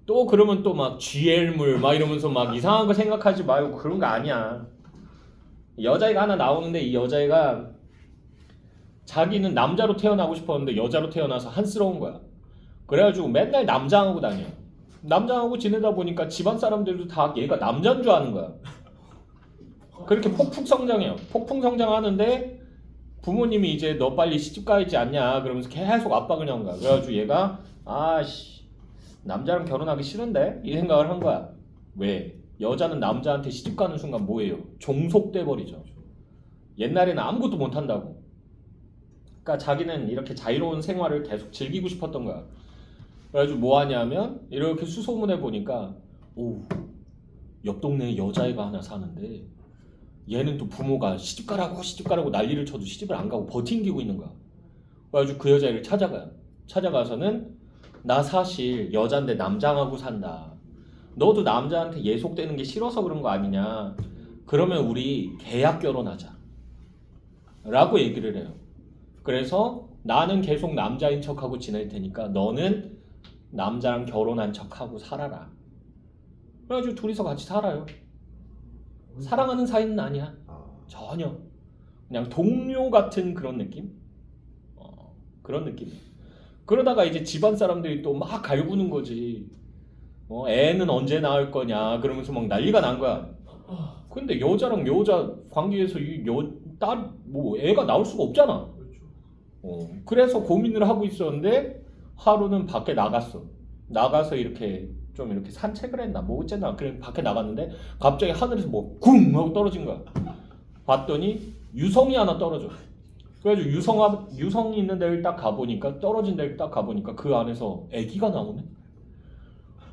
또 그러면 또 막 GL물 막 이러면서 막 이상한 거 생각하지 말고 그런 거 아니야. 여자애가 하나 나오는데 이 여자애가 자기는 남자로 태어나고 싶었는데 여자로 태어나서 한스러운 거야. 그래가지고 맨날 남장하고 다녀. 남장하고 지내다 보니까 집안 사람들도 다 얘가 남자인 줄 아는 거야. 그렇게 폭풍 성장해요. 폭풍 성장하는데 부모님이 이제 너 빨리 시집 가야지 않냐 그러면서 계속 압박을 한 거야. 그래가지고 얘가 남자랑 결혼하기 싫은데? 이 생각을 한 거야. 왜? 여자는 남자한테 시집 가는 순간 뭐예요? 종속돼 버리죠. 옛날에는 아무것도 못한다고. 그러니까 자기는 이렇게 자유로운 생활을 계속 즐기고 싶었던 거야. 그래가지고 뭐 하냐면 이렇게 수소문해 보니까 옆 동네에 여자애가 하나 사는데 얘는 또 부모가 시집 가라고 난리를 쳐도 시집을 안 가고 버팅기고 있는 거야. 그래가지고 그 여자애를 찾아가요. 찾아가서는 나 사실 여잔데 남장하고 산다. 너도 남자한테 예속되는 게 싫어서 그런 거 아니냐. 그러면 우리 계약 결혼하자 라고 얘기를 해요. 그래서 나는 계속 남자인 척하고 지낼 테니까 너는 남자랑 결혼한 척하고 살아라. 그래가지고 둘이서 같이 살아요. 사랑하는 사이는 아니야. 전혀. 그냥 동료 같은 그런 느낌? 그런 느낌. 그러다가 이제 집안 사람들이 또 막 갈구는 거지. 애는 언제 낳을 거냐 그러면서 막 난리가 난 거야. 근데 여자랑 여자 관계에서 딸 뭐 애가 나올 수가 없잖아. 그래서 고민을 하고 있었는데 하루는 밖에 나가서 이렇게 좀 이렇게 산책을 했나 뭐 어쨌나 그래 밖에 나갔는데 갑자기 하늘에서 뭐 쿵 하고 떨어진 거야. 봤더니 유성이 하나 떨어져. 그래가지고 유성이 있는 데를 딱 가보니까 떨어진 데를 딱 가보니까 그 안에서 아기가 나오네.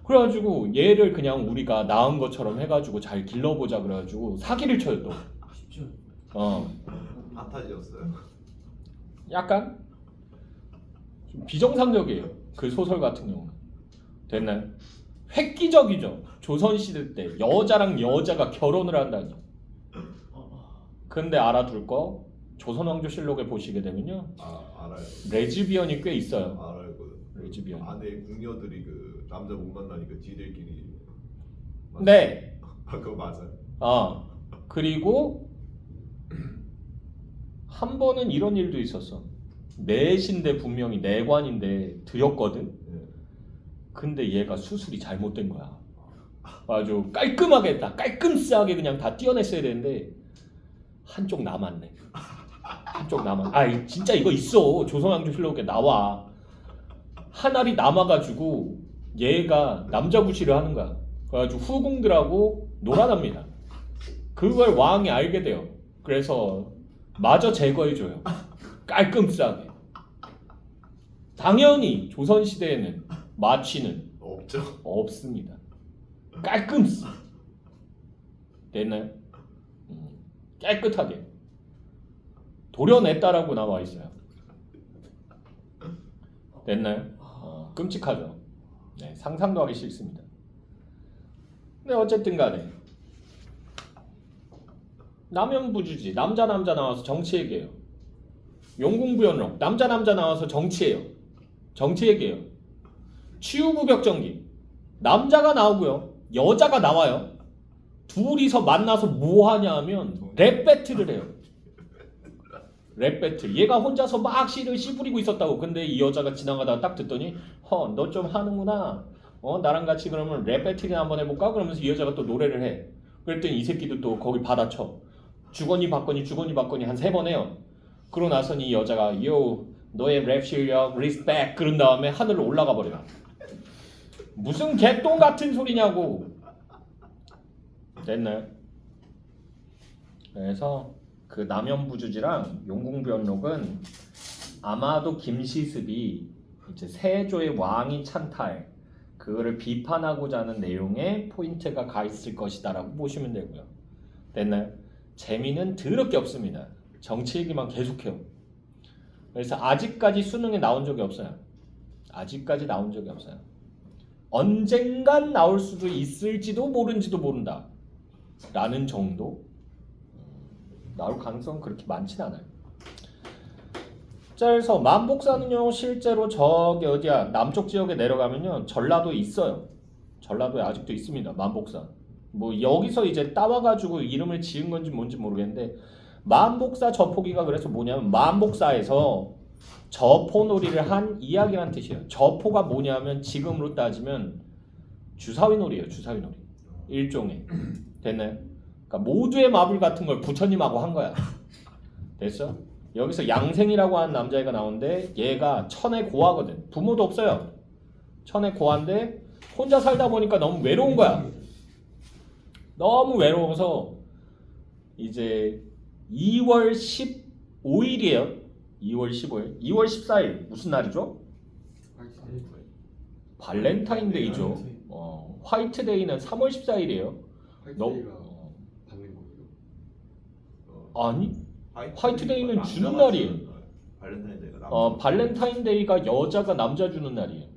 그래가지고 얘를 그냥 우리가 낳은 것처럼 해가지고 잘 길러보자 그래가지고 사기를 쳐요 또. 쉽죠. 판타지였어요. 약간 좀 비정상적이에요. 그 소설 같은 경우는. 됐나요? 획기적이죠. 조선시대 때 여자랑 여자가 결혼을 한다니. 근데 알아둘 거 조선왕조실록에 보시게 되면요. 알아요. 레즈비언이 꽤 있어요. 알아요. 레즈비언. 안에 궁녀들이 그 남자 못 만나니까 지들끼리. 네. 그거 맞아요. 그리고 한 번은 이런 일도 있었어. 내신데 분명히 내관인데 들였거든. 근데 얘가 수술이 잘못된 거야. 아주 깔끔하게 다 깔끔하게 그냥 다 띄어냈어야 되는데 한쪽 남았네. 한쪽 남았. 진짜 이거 있어. 조선왕조실록에 나와. 한 알이 남아가지고 얘가 남자 구실을 하는 거야. 그래가지고 후궁들하고 놀아납니다. 그걸 왕이 알게 돼요. 그래서 마저 제거해줘요. 깔끔하게. 당연히 조선시대에는 마취는 없죠. 없습니다. 깔끔. 됐나요? 깨끗하게 도려냈다라고 나와 있어요. 됐나요? 끔찍하죠. 네, 상상도 하기 싫습니다. 근데 어쨌든 간에 남연부주지 남자 나와서 정치 얘기해요. 용궁부연록 남자 나와서 정치예요. 정치 얘기해요. 치우부벽정기 남자가 나오고요. 여자가 나와요. 둘이서 만나서 뭐 하냐 하면 랩 배틀을 해요. 랩 배틀. 얘가 혼자서 막 시를 씨부리고 있었다고. 근데 이 여자가 지나가다가 딱 듣더니 너 좀 하는구나. 나랑 같이 그러면 랩 배틀이나 한번 해볼까? 그러면서 이 여자가 또 노래를 해. 그랬더니 이 새끼도 또 거기 받아쳐. 주거니 받거니 한 3번 해요. 그러고 나서는 이 여자가 너의 랩 실력 리스펙 그런 다음에 하늘로 올라가 버려요. 무슨 개똥 같은 소리냐고. 됐나요? 그래서 그 남연부주지랑 용궁부연록은 아마도 김시습이 이제 세조의 왕위 찬탈 그거를 비판하고자 하는 내용의 포인트가 가 있을 것이다라고 보시면 되고요. 됐나요? 재미는 더럽게 없습니다. 정치 얘기만 계속해요. 그래서 아직까지 수능에 나온 적이 없어요. 아직까지 나온 적이 없어요. 언젠간 나올 수도 있을지도 모른지도 모른다 라는 정도. 나올 가능성은 그렇게 많진 않아요. 그래서 만복사는요 실제로 저기 어디야 남쪽 지역에 내려가면요 전라도에 있어요. 전라도에 아직도 있습니다. 만복사. 뭐 여기서 이제 따와가지고 이름을 지은 건지 뭔지 모르겠는데 만복사 저포기가 그래서 뭐냐면 만복사에서 저포놀이를 한 이야기란 뜻이에요. 저포가 뭐냐면 지금으로 따지면 주사위놀이에요. 주사위놀이. 일종의. 됐나요? 그러니까 모두의 마블 같은 걸 부처님하고 한 거야. 됐어? 여기서 양생이라고 하는 남자애가 나오는데 얘가 천의 고아거든. 부모도 없어요. 천의 고아인데 혼자 살다 보니까 너무 외로운 거야. 너무 외로워서 이제 2월 15일이에요. 2월 15일. 2월 14일 무슨 날이죠? 발렌타인데이죠. 화이트데이는 3월 14일이에요. 화이트데이가 받는 거예요? 아니 화이트데이는 주는 날이에요. 발렌타인데이가 발렌타인데이가 여자가 남자 주는 날이에요.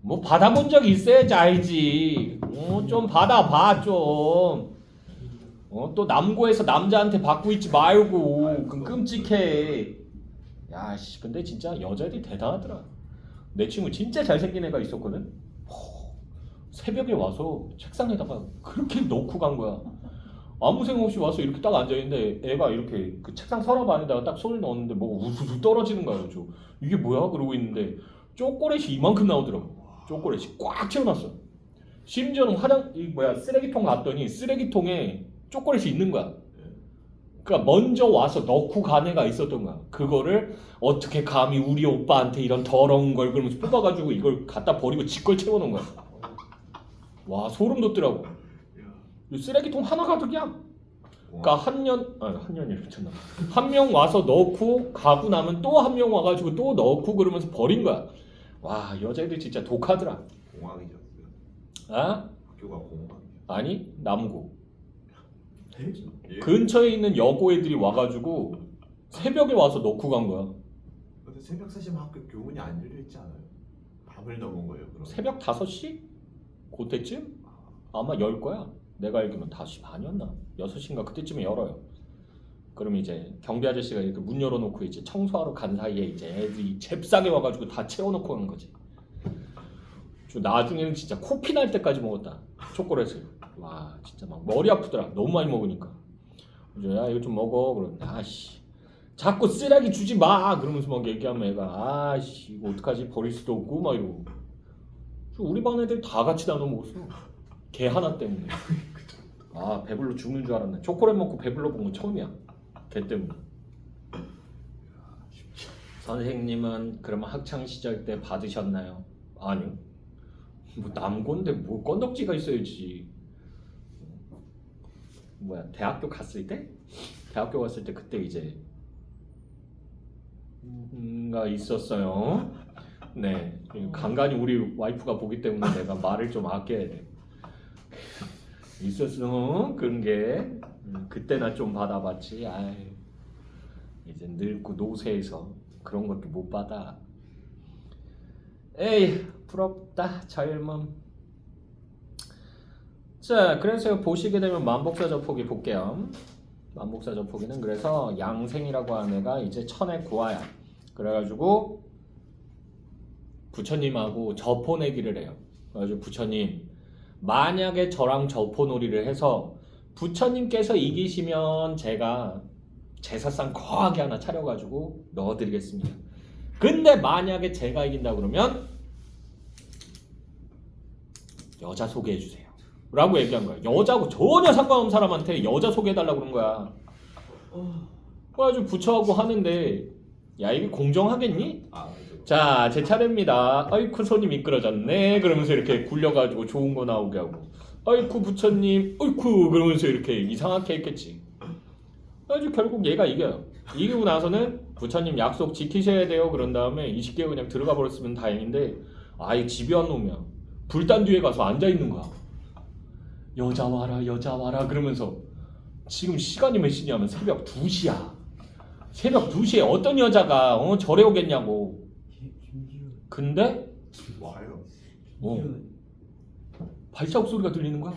뭐 받아본 적 있어야지 알지. 좀 받아봐 좀. 또 남고에서 남자한테 받고 있지 말고. 그건 끔찍해. 야씨 근데 진짜 여자들이 대단하더라. 내 친구 진짜 잘생긴 애가 있었거든. 새벽에 와서 책상에다가 그렇게 넣고 간 거야. 아무 생각 없이 와서 이렇게 딱 앉아있는데 애가 이렇게 그 책상 서랍 안에다가 딱 손을 넣었는데 뭐가 우수수 떨어지는 거야. 저 이게 뭐야? 그러고 있는데 초콜릿이 이만큼 나오더라고. 초콜릿이 꽉 채워놨어. 심지어는 쓰레기통 갔더니 쓰레기통에 초콜릿이 있는 거야. 그러니까 먼저 와서 넣고 간 애가 있었던 거야. 그거를 어떻게 감히 우리 오빠한테 이런 더러운 걸 그러면서 뽑아가지고 이걸 갖다 버리고 지 걸 채워놓은 거야. 와 소름 돋더라고. 쓰레기통 하나 가득이야. 그러니까 한 년이 미쳤나. 한 명 와서 넣고 가고 나면 또 한 명 와가지고 또 넣고 그러면서 버린 거야. 와 여자애들 진짜 독하더라. 공항이죠. 아? 학교가 공항. 아니 남고. 예? 근처에 있는 여고 애들이 와가지고 새벽에 와서 넣고 간 거야. 근데 새벽 3시면 학교 교문이 안 열려 있지 않아요? 밤을 넘은 거예요. 그럼. 새벽 5시? 그때쯤? 아마 열 거야. 내가 알기로는 5시 반이었나? 6시인가 그때쯤에 열어요. 그럼 이제 경비 아저씨가 이렇게 문 열어놓고 이제 청소하러 간 사이에 이제 애들이 잽싸게 와가지고 다 채워놓고 간 거지. 나중에는 진짜 코피 날 때까지 먹었다. 초콜릿을. 와 진짜 막 머리 아프더라. 너무 많이 먹으니까. 그래서 야 이거 좀 먹어. 그러는데 아씨 자꾸 쓰레기 주지 마. 그러면서 막 얘기하면 애가 아씨 이거 어떡하지 버릴 수도 없고 막 이러고. 우리 반 애들 다 같이 나눠 먹었어. 걔 하나 때문에. 아 배불러 죽는 줄 알았네. 초콜릿 먹고 배불러 본 건 처음이야. 걔 때문에. 선생님은 그러면 학창 시절 때 받으셨나요? 아니요. 뭐 남고인데 뭐 건덕지가 있어야지. 대학교 갔을 때? 대학교 갔을 때 그때 이제 가 있었어요. 네, 간간히 우리 와이프가 보기 때문에 내가 말을 좀 아껴야 돼. 있었어 그런 게. 그때나 좀 받아봤지. 아이, 이제 늙고 노쇠해서 그런 것도 못 받아. 에이 부럽다 젊음. 자 그래서 보시게 되면 만복사저포기 볼게요. 만복사저포기는 그래서 양생이라고 하는 애가 이제 천의 구화야. 그래가지고 부처님하고 저포 내기를 해요. 그래가지고 부처님 만약에 저랑 저포 놀이를 해서 부처님께서 이기시면 제가 제사상 거하게 하나 차려가지고 넣어드리겠습니다. 근데 만약에 제가 이긴다 그러면 여자 소개해주세요 라고 얘기한 거야. 여자하고 전혀 상관없는 사람한테 여자 소개해달라고 그런 거야. 그래가지고 부처하고 하는데 야 이게 공정하겠니? 자 제 차례입니다. 아이쿠 손이 미끄러졌네 그러면서 이렇게 굴려가지고 좋은 거 나오게 하고 아이쿠 부처님 아이쿠 그러면서 이렇게 이상하게 했겠지. 그래가지고 결국 얘가 이겨요. 이기고 나서는 부처님 약속 지키셔야 돼요 그런 다음에 20개가 그냥 들어가 버렸으면 다행인데 아이 집요한 놈이야. 불단 뒤에 가서 앉아있는 거야. 여자 와라 그러면서 지금 시간이 몇 시냐면 새벽 2시야. 새벽 2시에 어떤 여자가 절에 오겠냐고. 근데 와요. 발자국 소리가 들리는 거야.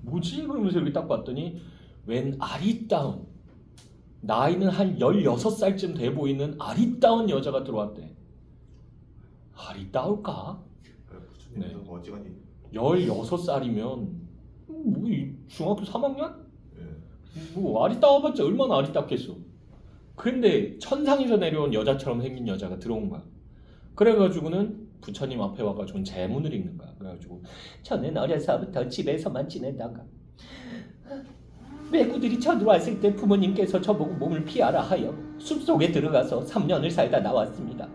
뭐지? 그러면서 이렇게 딱 봤더니 웬 아리따운 나이는 한 16살쯤 돼 보이는 아리따운 여자가 들어왔대. 아리따울까? 부처님 네. 어지간히 16살이면 뭐 중학교 3학년? 예. 뭐 아리따워봤자 얼마나 아리따겠어. 근데 천상에서 내려온 여자처럼 생긴 여자가 들어온 거야. 그래가지고는 부처님 앞에 와가지고 제문을 읽는 거야. 그래가지고 저는 어려서부터 집에서만 지내다가 외구들이 쳐들어왔을 때 부모님께서 저보고 몸을 피하라 하여 숲속에 들어가서 3년을 살다 나왔습니다.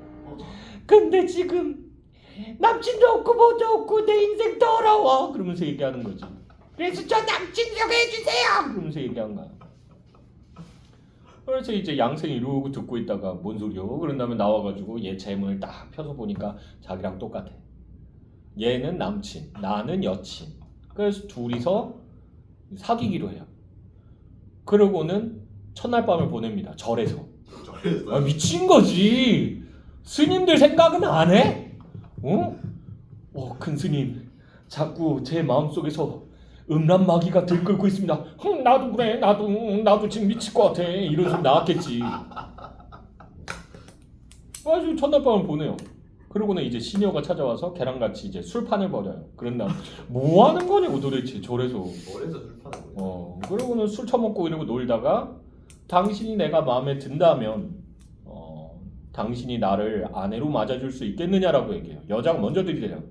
근데 지금 남친도 없고 뭐도 없고 내 인생 더러워 그러면서 얘기하는 거지. 그래서 저 남친 소개해주세요 그러면서 얘기한 거야. 그래서 이제 양생이 이러고 듣고 있다가 뭔 소리요? 그런 다음에 나와가지고 얘 제문을 딱 펴서 보니까 자기랑 똑같아. 얘는 남친, 나는 여친. 그래서 둘이서 사귀기로 해요. 그러고는 첫날 밤을 보냅니다. 절에서. 아, 미친 거지. 스님들 생각은 안 해? 큰 스님, 자꾸 제 마음속에서 음란 마귀가 들끓고 있습니다. 나도 그래, 나도 지금 미칠 것 같아. 이런 소리 나왔겠지. 아주 첫날 밤을 보내요. 그러고는 이제 시니어가 찾아와서 걔랑 같이 이제 술판을 벌여요. 그런 다음 뭐 하는 거냐고 도대체 저래서. 멀에서 술 파는 거예요. 그러고는 술 처먹고 이러고 놀다가 당신이 내가 마음에 든다면 당신이 나를 아내로 맞아줄 수 있겠느냐라고 얘기해요. 여자가 먼저 들이대요.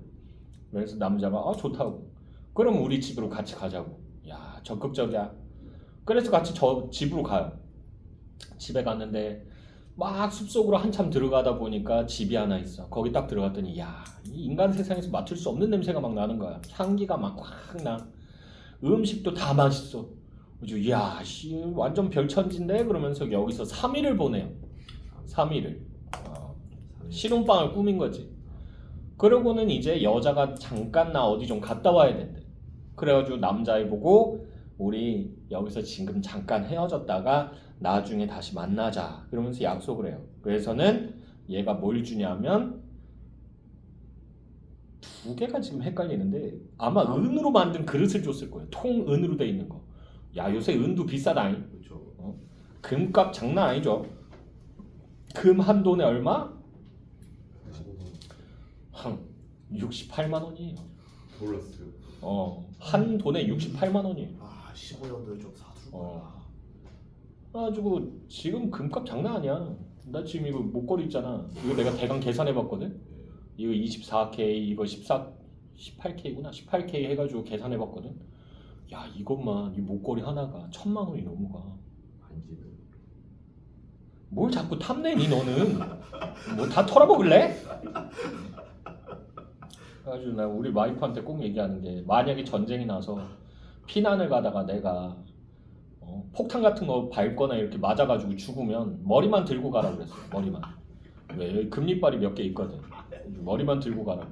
그래서 남자가 좋다고. 그럼 우리 집으로 같이 가자고. 야 적극적이야. 그래서 같이 저 집으로 가요. 집에 갔는데 막 숲속으로 한참 들어가다 보니까 집이 하나 있어. 거기 딱 들어갔더니 이 인간 세상에서 맡을 수 없는 냄새가 막 나는 거야. 향기가 막 확 나. 음식도 다 맛있어. 그래서 완전 별천지인데 그러면서 여기서 3일을 보내요. 3일을. 신혼방을 꾸민 거지. 그러고는 이제 여자가 잠깐 나 어디 좀 갔다 와야 된대. 그래가지고 남자애 보고 우리 여기서 지금 잠깐 헤어졌다가 나중에 다시 만나자 그러면서 약속을 해요. 그래서는 얘가 뭘 주냐면 두 개가 지금 헷갈리는데 아마 은으로 만든 그릇을 줬을 거예요. 통은으로 돼 있는 거. 요새 은도 비싸다잉. 그렇죠. 금값 장난 아니죠. 금 한 돈에 얼마? 45만 한 68만 원이에요. 몰랐어요. 한 돈에 68만 원이에요. 15년도에 좀 사둘 거야. 그래가지고 지금 금값 장난 아니야. 나 지금 이거 목걸이 있잖아. 이거 내가 대강 계산해봤거든. 이거 24K, 이거 18K구나. 18K 해가지고 계산해봤거든. 이것만 이 목걸이 하나가 1000만 원이 넘어가. 반지는. 뭘 자꾸 탐내니 너는? 뭐 다 털어먹을래? 그래가지고 나 우리 와이프한테 꼭 얘기하는 게 만약에 전쟁이 나서 피난을 가다가 내가 폭탄 같은 거 밟거나 이렇게 맞아가지고 죽으면 머리만 들고 가라고 그랬어. 머리만. 왜 금리빨이 몇 개 있거든. 머리만 들고 가라고.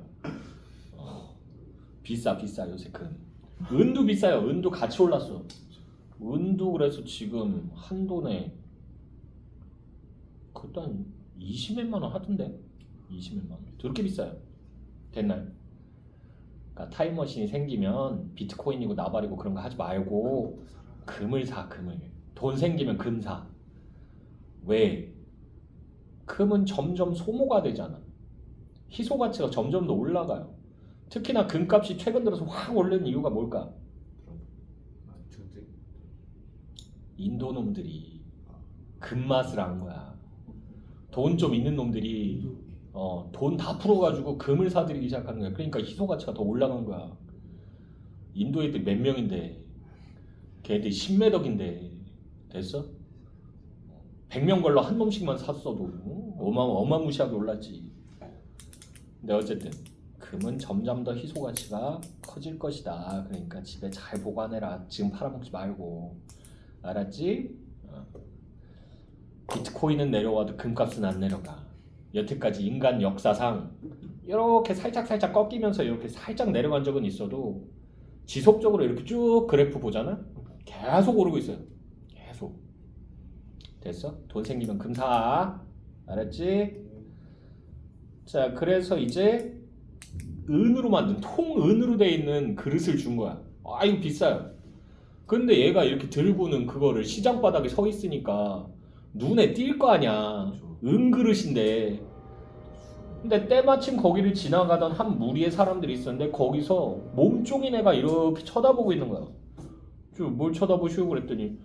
비싸 요새 금. 은도 비싸요. 은도 같이 올랐어. 은도 그래서 지금 한 돈에 그것도 한 20몇만 원 하던데. 20몇만 원. 그렇게 비싸요. 됐나요? 그러니까 타임머신이 생기면 비트코인이고 나발이고 그런 거 하지 말고 금을 사. 금을. 돈 생기면 금 사. 왜? 금은 점점 소모가 되잖아. 희소 가치가 점점 더 올라가요. 특히나 금값이 최근 들어서 확 오른 이유가 뭘까? 전쟁. 인도 놈들이 금맛을 안 거야. 돈 좀 있는 놈들이 돈 다 풀어가지고 금을 사들이기 시작하는 거야. 그러니까 희소 가치가 더 올라간 거야. 인도 애들 몇 명인데 걔들 10매덕인데 됐어? 100명 걸러 한 놈씩만 샀어도 어마무시하게 올랐지. 근데 어쨌든 금은 점점 더 희소 가치가 커질 것이다. 그러니까 집에 잘 보관해라. 지금 팔아먹지 말고. 알았지? 비트코인은 내려와도 금값은 안 내려가. 여태까지 인간 역사상 이렇게 살짝 꺾이면서 이렇게 살짝 내려간 적은 있어도 지속적으로 이렇게 쭉 그래프 보잖아? 계속 오르고 있어요. 계속. 됐어? 돈 생기면 금 사. 알았지? 자, 그래서 이제 은으로 만든 통은으로 돼 있는 그릇을 준 거야. 이거 비싸요. 근데 얘가 이렇게 들고는 그거를 시장 바닥에 서 있으니까 눈에 띌 거 아니야. 은그릇인데. 근데 때마침 거기를 지나가던 한 무리의 사람들이 있었는데 거기서 몸종인 애가 이렇게 쳐다보고 있는 거야. 뭘 쳐다보시고 그랬더니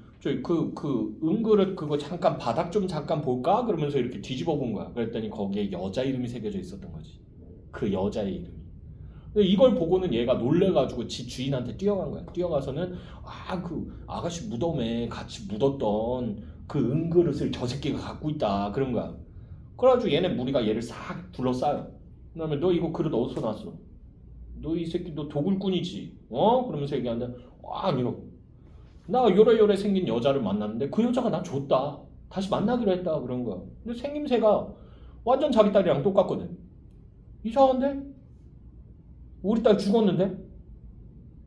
그 은그릇 그거 잠깐 바닥 좀 잠깐 볼까? 그러면서 이렇게 뒤집어 본 거야. 그랬더니 거기에 여자 이름이 새겨져 있었던 거지. 그 여자의 이름이. 근데 이걸 보고는 얘가 놀래가지고 지 주인한테 뛰어간 거야. 뛰어가서는 그 아가씨 무덤에 같이 묻었던 그 은그릇을 저 새끼가 갖고 있다. 그런 거야. 그래가지고 얘네 무리가 얘를 싹 둘러싸요. 그다음에 너 이거 그릇 어디서 났어? 너 이 새끼 너 도굴꾼이지? 그러면서 얘기하는데 아니요. 나 요래요래 생긴 여자를 만났는데 그 여자가 나 줬다. 다시 만나기로 했다. 그런 거야. 근데 생김새가 완전 자기 딸이랑 똑같거든. 이상한데? 우리 딸 죽었는데?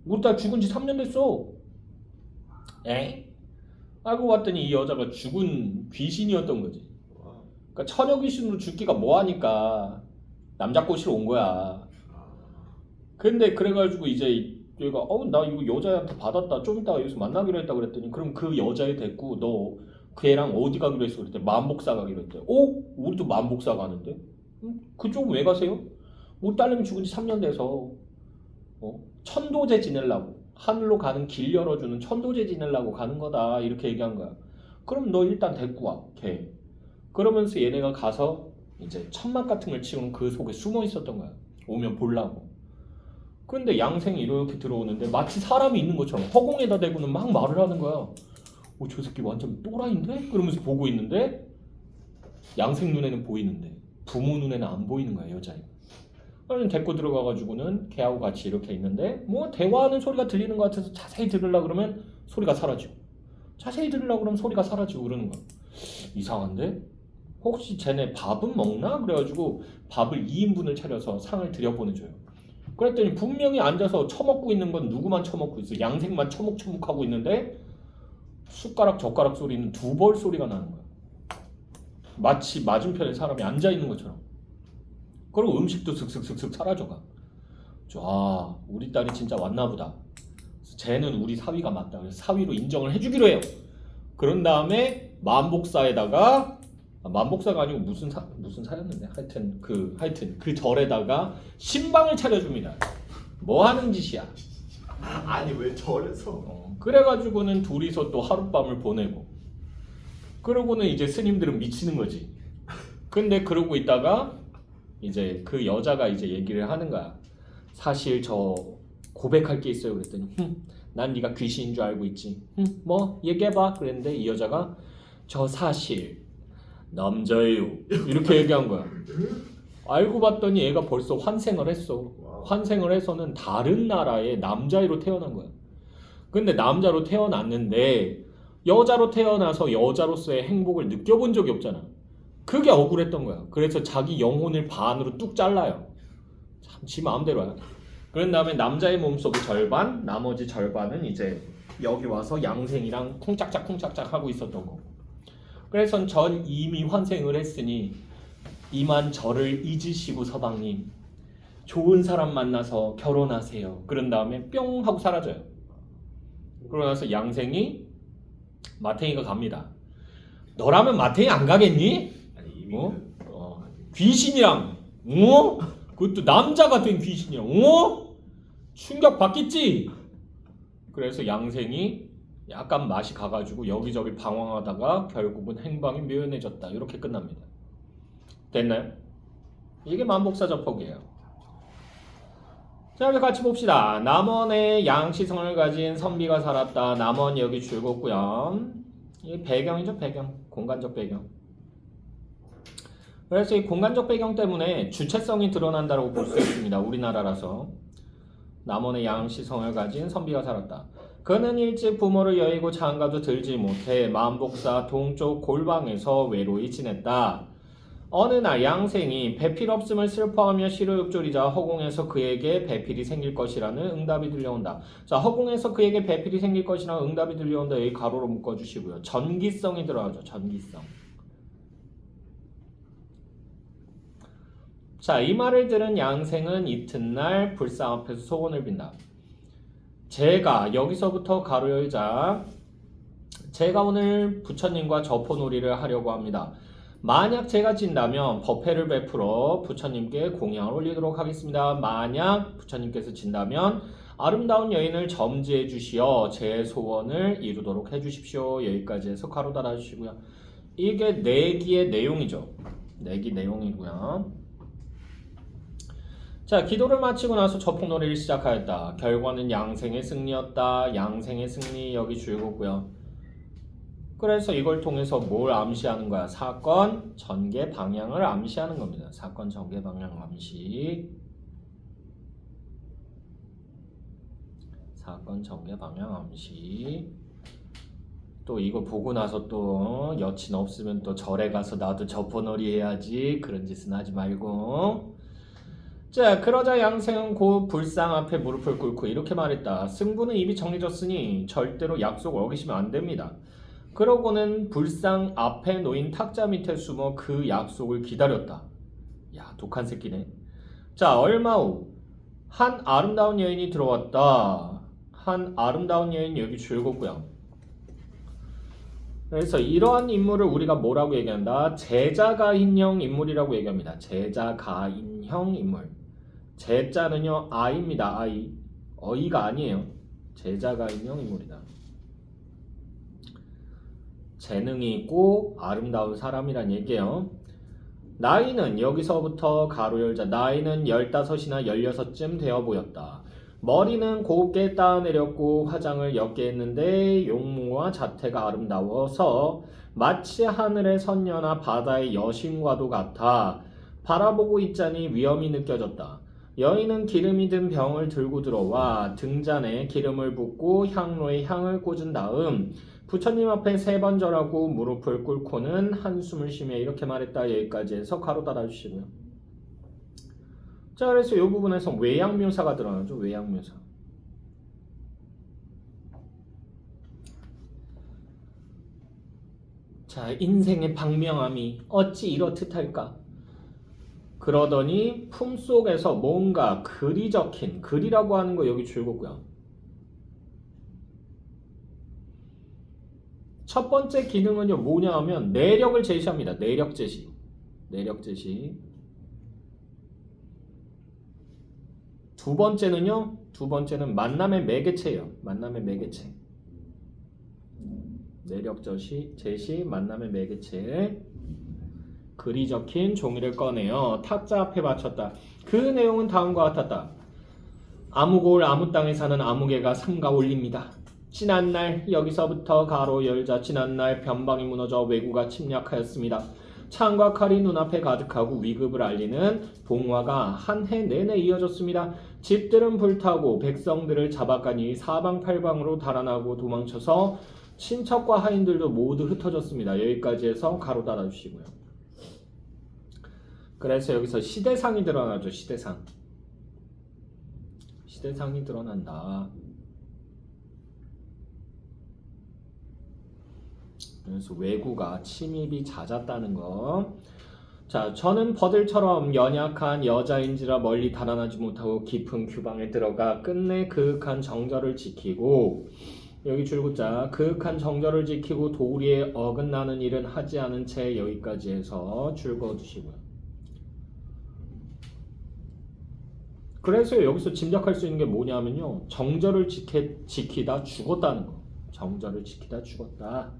우리 딸 죽은 지 3년 됐어. 에? 알고 봤더니 이 여자가 죽은 귀신이었던 거지. 그러니까 처녀 귀신으로 죽기가 뭐하니까 남자 꼬시러 온 거야. 근데 그래가지고 이제 얘가 나 이거 여자한테 받았다. 좀 이따가 여기서 만나기로 했다 그랬더니 그럼 그 여자애 됐고 너 걔랑 어디 가기로 했어? 그랬더니 만복사 가기로 했대. 우리도 만복사 가는데? 그쪽은 왜 가세요? 우리 딸내미 죽은 지 3년 돼서 천도제 지내려고 하늘로 가는 길 열어주는 천도제 지내려고 가는 거다 이렇게 얘기한 거야. 그럼 너 일단 데리고 와 걔. 그러면서 얘네가 가서 이제 천막 같은 걸 치우는 그 속에 숨어 있었던 거야. 오면 보려고. 그런데 양생이 이렇게 들어오는데 마치 사람이 있는 것처럼 허공에다 대고는 막 말을 하는 거야. 저 새끼 완전 또라이인데? 그러면서 보고 있는데 양생 눈에는 보이는데 부모 눈에는 안 보이는 거야 여자애가. 그래서 데리고 들어가가지고는 걔하고 같이 이렇게 있는데 뭐 대화하는 소리가 들리는 것 같아서 자세히 들으려고 그러면 소리가 사라지고 자세히 들으려고 그러면 소리가 사라지고 그러는 거야. 이상한데? 혹시 쟤네 밥은 먹나? 그래가지고 밥을 2인분을 차려서 상을 들여보내줘요. 그랬더니 분명히 앉아서 처먹고 있는 건 누구만 처먹고 있어. 양생만 처먹처먹하고 있는데 숟가락 젓가락 소리는 2벌 소리가 나는 거야. 마치 맞은편에 사람이 앉아있는 것처럼. 그리고 음식도 슥슥슥슥 사라져가. 우리 딸이 진짜 왔나 보다. 쟤는 우리 사위가 맞다. 그래서 사위로 인정을 해주기로 해요. 그런 다음에 만복사에다가 만복사가 아니고 무슨 사였는데 하여튼 그 절에다가 신방을 차려줍니다. 뭐 하는 짓이야? 아니 왜 절에서? 그래가지고는 둘이서 또 하룻밤을 보내고 그러고는 이제 스님들은 미치는 거지. 근데 그러고 있다가 이제 그 여자가 이제 얘기를 하는 거야. 사실 저 고백할 게 있어요. 그랬더니 난 네가 귀신인 줄 알고 있지. 뭐 얘기해봐. 그랬는데 이 여자가 저 사실 남자예요. 이렇게 얘기한 거야. 알고 봤더니 얘가 벌써 환생을 했어. 환생을 해서는 다른 나라의 남자애로 태어난 거야. 근데 남자로 태어났는데 여자로 태어나서 여자로서의 행복을 느껴본 적이 없잖아. 그게 억울했던 거야. 그래서 자기 영혼을 반으로 뚝 잘라요. 참 지 마음대로야. 그런 다음에 남자의 몸속의 절반, 나머지 절반은 이제 여기 와서 양생이랑 쿵짝짝 하고 있었던 거고. 그래서 전 이미 환생을 했으니 이만 저를 잊으시고 서방님 좋은 사람 만나서 결혼하세요. 그런 다음에 뿅 하고 사라져요. 그러고 나서 양생이 마탱이가 갑니다. 너라면 마탱이 안 가겠니? 아니 이미 귀신이랑 그것도 남자가 된 귀신이랑 충격 받겠지? 그래서 양생이 약간 맛이 가가지고 여기저기 방황하다가 결국은 행방이 묘연해졌다. 이렇게 끝납니다. 됐나요? 이게 만복사저폭이에요. 자, 이제 같이 봅시다. 남원에 양시성을 가진 선비가 살았다. 남원 여기 줄굼고요. 이 배경이죠, 배경. 공간적 배경. 그래서 이 공간적 배경 때문에 주체성이 드러난다고 볼 수 있습니다. 우리나라라서. 남원에 양시성을 가진 선비가 살았다. 그는 일찍 부모를 여의고 장가도 들지 못해 만복사 동쪽 골방에서 외로이 지냈다. 어느 날 양생이 배필 없음을 슬퍼하며 시루욕조리자 허공에서 그에게 배필이 생길 것이라는 응답이 들려온다. 자, 허공에서 그에게 배필이 생길 것이라는 응답이 들려온다. 여기 가로로 묶어주시고요. 전기성이 들어가죠. 전기성. 자, 이 말을 들은 양생은 이튿날 불상 앞에서 소원을 빈다. 제가 여기서부터 가로 열자. 제가 오늘 부처님과 저포놀이를 하려고 합니다. 만약 제가 진다면 법회를 베풀어 부처님께 공양을 올리도록 하겠습니다. 만약 부처님께서 진다면 아름다운 여인을 점지해 주시어 제 소원을 이루도록 해주십시오. 여기까지 해서 가로 달아주시고요. 이게 내기의 내용이죠. 내기 내용이고요. 자, 기도를 마치고 나서 저폭놀이를 시작하였다. 결과는 양생의 승리였다. 양생의 승리 여기 줄굼고요. 그래서 이걸 통해서 뭘 암시하는 거야? 사건 전개 방향을 암시하는 겁니다. 사건 전개 방향 암시. 사건 전개 방향 암시. 또 이거 보고 나서 또 여친 없으면 또 절에 가서 나도 저포놀이 해야지. 그런 짓은 하지 말고. 자, 그러자 양생은 곧 불상 앞에 무릎을 꿇고 이렇게 말했다. 승부는 이미 정해졌으니 절대로 약속을 어기시면 안 됩니다. 그러고는 불상 앞에 놓인 탁자 밑에 숨어 그 약속을 기다렸다. 야, 독한 새끼네. 자, 얼마 후 한 아름다운 여인이 들어왔다. 한 아름다운 여인 여기 줄굼고요. 그래서 이러한 인물을 우리가 뭐라고 얘기한다? 제자가인형 인물이라고 얘기합니다. 제자가인형 인물. 제자는요 아이입니다. 아이. 어이가 아니에요. 제자가인형 인물이다. 재능이 있고 아름다운 사람이란 얘기예요. 나이는 여기서부터 가로 열자. 나이는 15이나 16쯤 되어 보였다. 머리는 곱게 따내렸고 화장을 옅게 했는데 용모와 자태가 아름다워서 마치 하늘의 선녀나 바다의 여신과도 같아 바라보고 있자니 위엄이 느껴졌다. 여인은 기름이 든 병을 들고 들어와 등잔에 기름을 붓고 향로에 향을 꽂은 다음 부처님 앞에 3번 절하고 무릎을 꿇고는 한숨을 쉬며 이렇게 말했다. 여기까지 해서 가로 닫아주시고요. 자, 그래서 이 부분에서 외양묘사가 드러나죠. 외양묘사. 자, 인생의 방명함이 어찌 이렇듯할까? 그러더니 품속에서 뭔가 글이 적힌, 글이라고 하는 거 여기 줄거고요. 첫 번째 기능은요 뭐냐 하면 내력을 제시합니다. 내력 제시. 내력 제시. 두 번째는 만남의 매개체예요. 만남의 매개체. 내력 제시, 만남의 매개체. 글이 적힌 종이를 꺼내어 탁자 앞에 받쳤다. 그 내용은 다음과 같았다. 아무골 아무 땅에 사는 아무개가 삼가 올립니다. 지난날 여기서부터 가로 열자. 지난날 변방이 무너져 왜구가 침략하였습니다. 창과 칼이 눈앞에 가득하고 위급을 알리는 봉화가 한 해 내내 이어졌습니다. 집들은 불타고 백성들을 잡아가니 사방팔방으로 달아나고 도망쳐서 친척과 하인들도 모두 흩어졌습니다. 여기까지 해서 가로 닫아주시고요. 그래서 여기서 시대상이 드러나죠. 시대상. 시대상이 드러난다. 그래서 왜구가 침입이 잦았다는 거. 자, 저는 버들처럼 연약한 여자인지라 멀리 달아나지 못하고 깊은 규방에 들어가 끝내 그윽한 정절을 지키고 여기 줄긋자 그윽한 정절을 지키고 도리에 어긋나는 일은 하지 않은 채 여기까지 해서 줄 그어주시고요. 그래서 여기서 짐작할 수 있는 게 뭐냐면요. 정절을 지키다 죽었다는 거. 정절을 지키다 죽었다.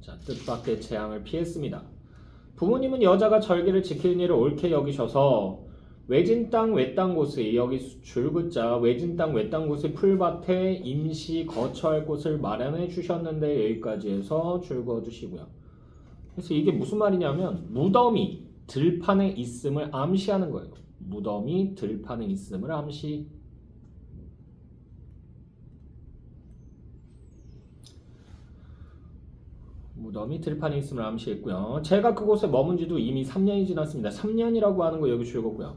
자, 뜻밖의 재앙을 피했습니다. 부모님은 여자가 절기를 지키는 일을 옳게 여기셔서 외진 땅 외딴 곳에 여기 줄긋자 외진 땅 외딴 곳의 풀밭에 임시 거처할 곳을 마련해 주셨는데 여기까지 해서 줄 그어주시고요. 그래서 이게 무슨 말이냐면 무덤이 들판에 있음을 암시하는 거예요. 무덤이 들판에 있음을 암시. 무덤이 들판에 있음을 암시했고요. 제가 그곳에 머문 지도 이미 3년이 지났습니다. 3년이라고 하는 거 여기 줄거고요.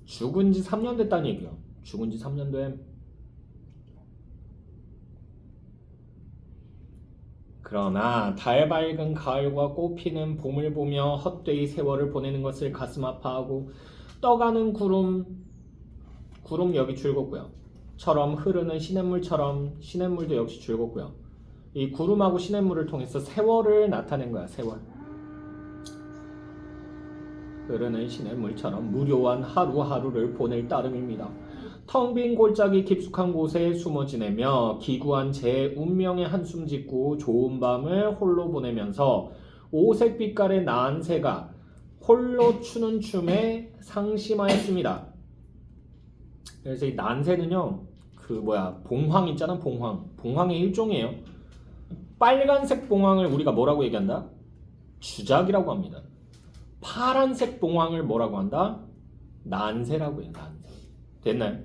죽은 지 3년 됐다는 얘기요. 죽은 지 3년 됨. 그러나 달 밝은 가을과 꽃피는 봄을 보며 헛되이 세월을 보내는 것을 가슴 아파하고 떠가는 구름 여기 줄거고요. 처럼 흐르는 시냇물처럼 시냇물도 역시 줄거고요. 이 구름하고 시냇물을 통해서 세월을 나타낸 거야. 세월. 흐르는 시냇물처럼 무료한 하루하루를 보낼 따름입니다. 텅 빈 골짜기 깊숙한 곳에 숨어 지내며 기구한 제 운명의 한숨 짓고 좋은 밤을 홀로 보내면서 오색 빛깔의 나은 새가 홀로 추는 춤에 상심하였습니다. 그래서 이 난새는요, 봉황 있잖아, 봉황. 봉황의 일종이에요. 빨간색 봉황을 우리가 뭐라고 얘기한다? 주작이라고 합니다. 파란색 봉황을 뭐라고 한다? 난새라고 해요. 난새. 됐나요?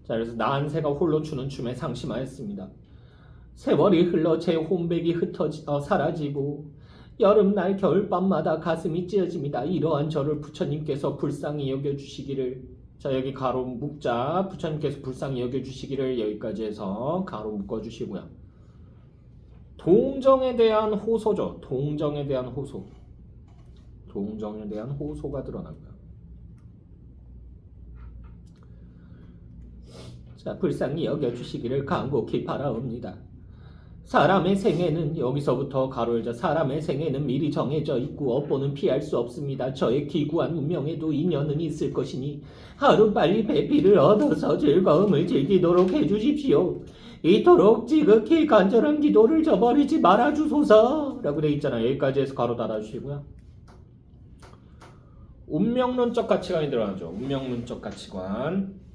자, 그래서 난새가 홀로 추는 춤에 상심하였습니다. 세월이 흘러 제 혼백이 사라지고 여름날 겨울밤마다 가슴이 찢어집니다. 이러한 저를 부처님께서 불쌍히 여겨주시기를. 자, 여기 가로 묶자. 부처님께서 불쌍히 여겨주시기를 여기까지 해서 가로 묶어주시고요. 동정에 대한 호소죠. 동정에 대한 호소. 동정에 대한 호소가 드러나고요. 자, 불쌍히 여겨주시기를 간곡히 바라옵니다. 사람의 생애는 여기서부터 가로 열자 사람의 생애는 미리 정해져 있고 업보는 피할 수 없습니다. 저의 기구한 운명에도 인연은 있을 것이니 하루빨리 배피를 얻어서 즐거움을 즐기도록 해주십시오. 이토록 지극히 간절한 기도를 저버리지 말아주소서 라고 돼 있잖아요. 여기까지 해서 가로 닫아주시고요. 운명론적 가치관이 들어가죠. 운명론적 가치관.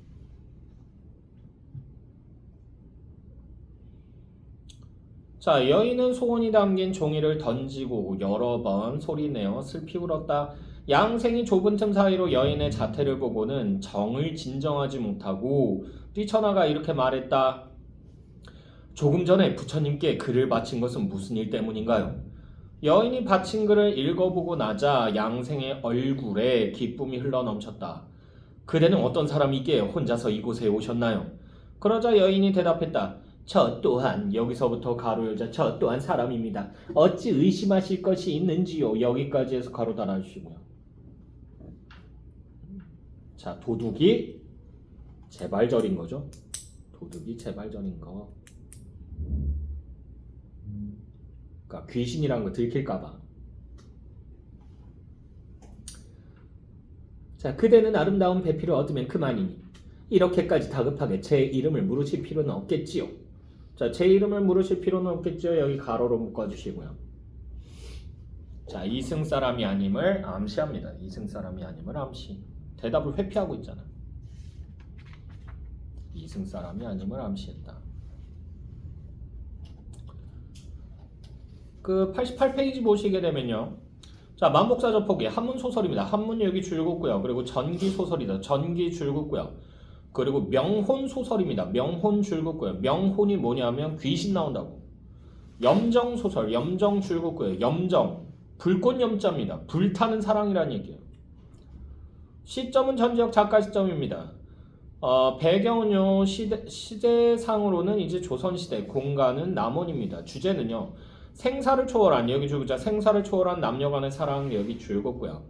자, 여인은 소원이 담긴 종이를 던지고 여러 번 소리내어 슬피 울었다. 양생이 좁은 틈 사이로 여인의 자태를 보고는 정을 진정하지 못하고 뛰쳐나가 이렇게 말했다. 조금 전에 부처님께 글을 바친 것은 무슨 일 때문인가요? 여인이 바친 글을 읽어보고 나자 양생의 얼굴에 기쁨이 흘러넘쳤다. 그대는 어떤 사람이기에 혼자서 이곳에 오셨나요? 그러자 여인이 대답했다. 저 또한 여기서부터 가로 열자 저 또한 사람입니다. 어찌 의심하실 것이 있는지요? 여기까지 해서 가로 달아주시고요. 자, 도둑이 재발절인 거죠. 도둑이 재발절인 거. 그러니까 귀신이라는 거 들킬까봐. 자, 그대는 아름다운 배필을 얻으면 그만이니 이렇게까지 다급하게 제 이름을 물으실 필요는 없겠지요. 자, 제 이름을 물으실 필요는 없겠죠. 여기 가로로 묶어주시고요. 자, 이승 사람이 아님을 암시합니다. 이승 사람이 아님을 암시. 대답을 회피하고 있잖아. 이승 사람이 아님을 암시했다. 그 88페이지 보시게 되면요. 자, 만복사저포기 한문 소설입니다. 한문 여기 줄긋고요. 그리고 전기 소설이다. 전기 줄긋고요. 그리고 명혼 소설입니다. 명혼 줄긋고요. 명혼이 뭐냐면 귀신 나온다고. 염정 소설, 염정 줄긋고요. 염정, 불꽃 염자입니다. 불타는 사랑이라는 얘기예요. 시점은 전지적 작가 시점입니다. 배경은요 시대상으로는 이제 조선시대, 공간은 남원입니다. 주제는요 생사를 초월한, 여기 줄긋자 생사를 초월한 남녀간의 사랑, 여기 줄긋고요.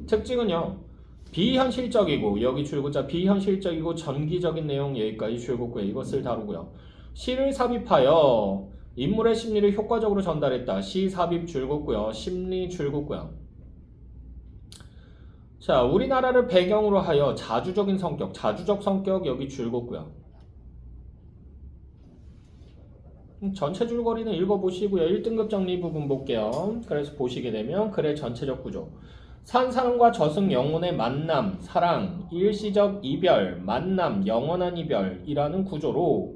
특징은요 비현실적이고, 여기 줄긋자 비현실적이고 전기적인 내용, 여기까지 줄긋고요. 이것을 다루고요. 시를 삽입하여 인물의 심리를 효과적으로 전달했다. 시 삽입 줄긋고요. 심리 줄긋고요. 자, 우리나라를 배경으로 하여 자주적인 성격, 자주적 성격 여기 줄긋고요. 전체 줄거리는 읽어보시고요. 1등급 정리 부분 볼게요. 그래서 보시게 되면 글의 전체적 구조. 산사람과 저승 영혼의 만남, 사랑, 일시적 이별, 만남, 영원한 이별이라는 구조로,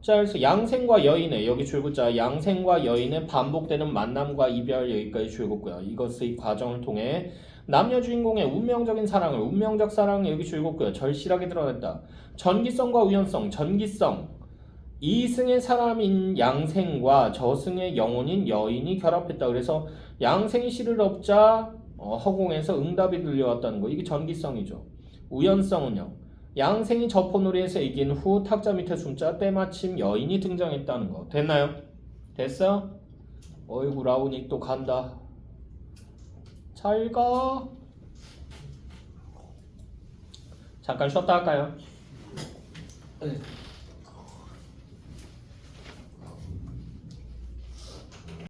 자, 그래서 양생과 여인의, 여기 줄긋자 양생과 여인의 반복되는 만남과 이별, 여기까지 줄긋고요. 이것의 과정을 통해 남녀 주인공의 운명적인 사랑을, 운명적 사랑 여기 줄긋고요. 절실하게 드러냈다. 전기성과 우연성, 전기성. 이승의 사람인 양생과 저승의 영혼인 여인이 결합했다. 그래서 양생이 시를 엎자 허공에서 응답이 들려왔다는 거. 이게 전기성이죠. 우연성은요. 양생이 저포놀이에서 이긴 후 탁자 밑에 숨자 때마침 여인이 등장했다는 거. 됐나요? 됐어? 어이구, 라온이 또 간다. 잘 가. 잠깐 쉬었다 할까요? 네.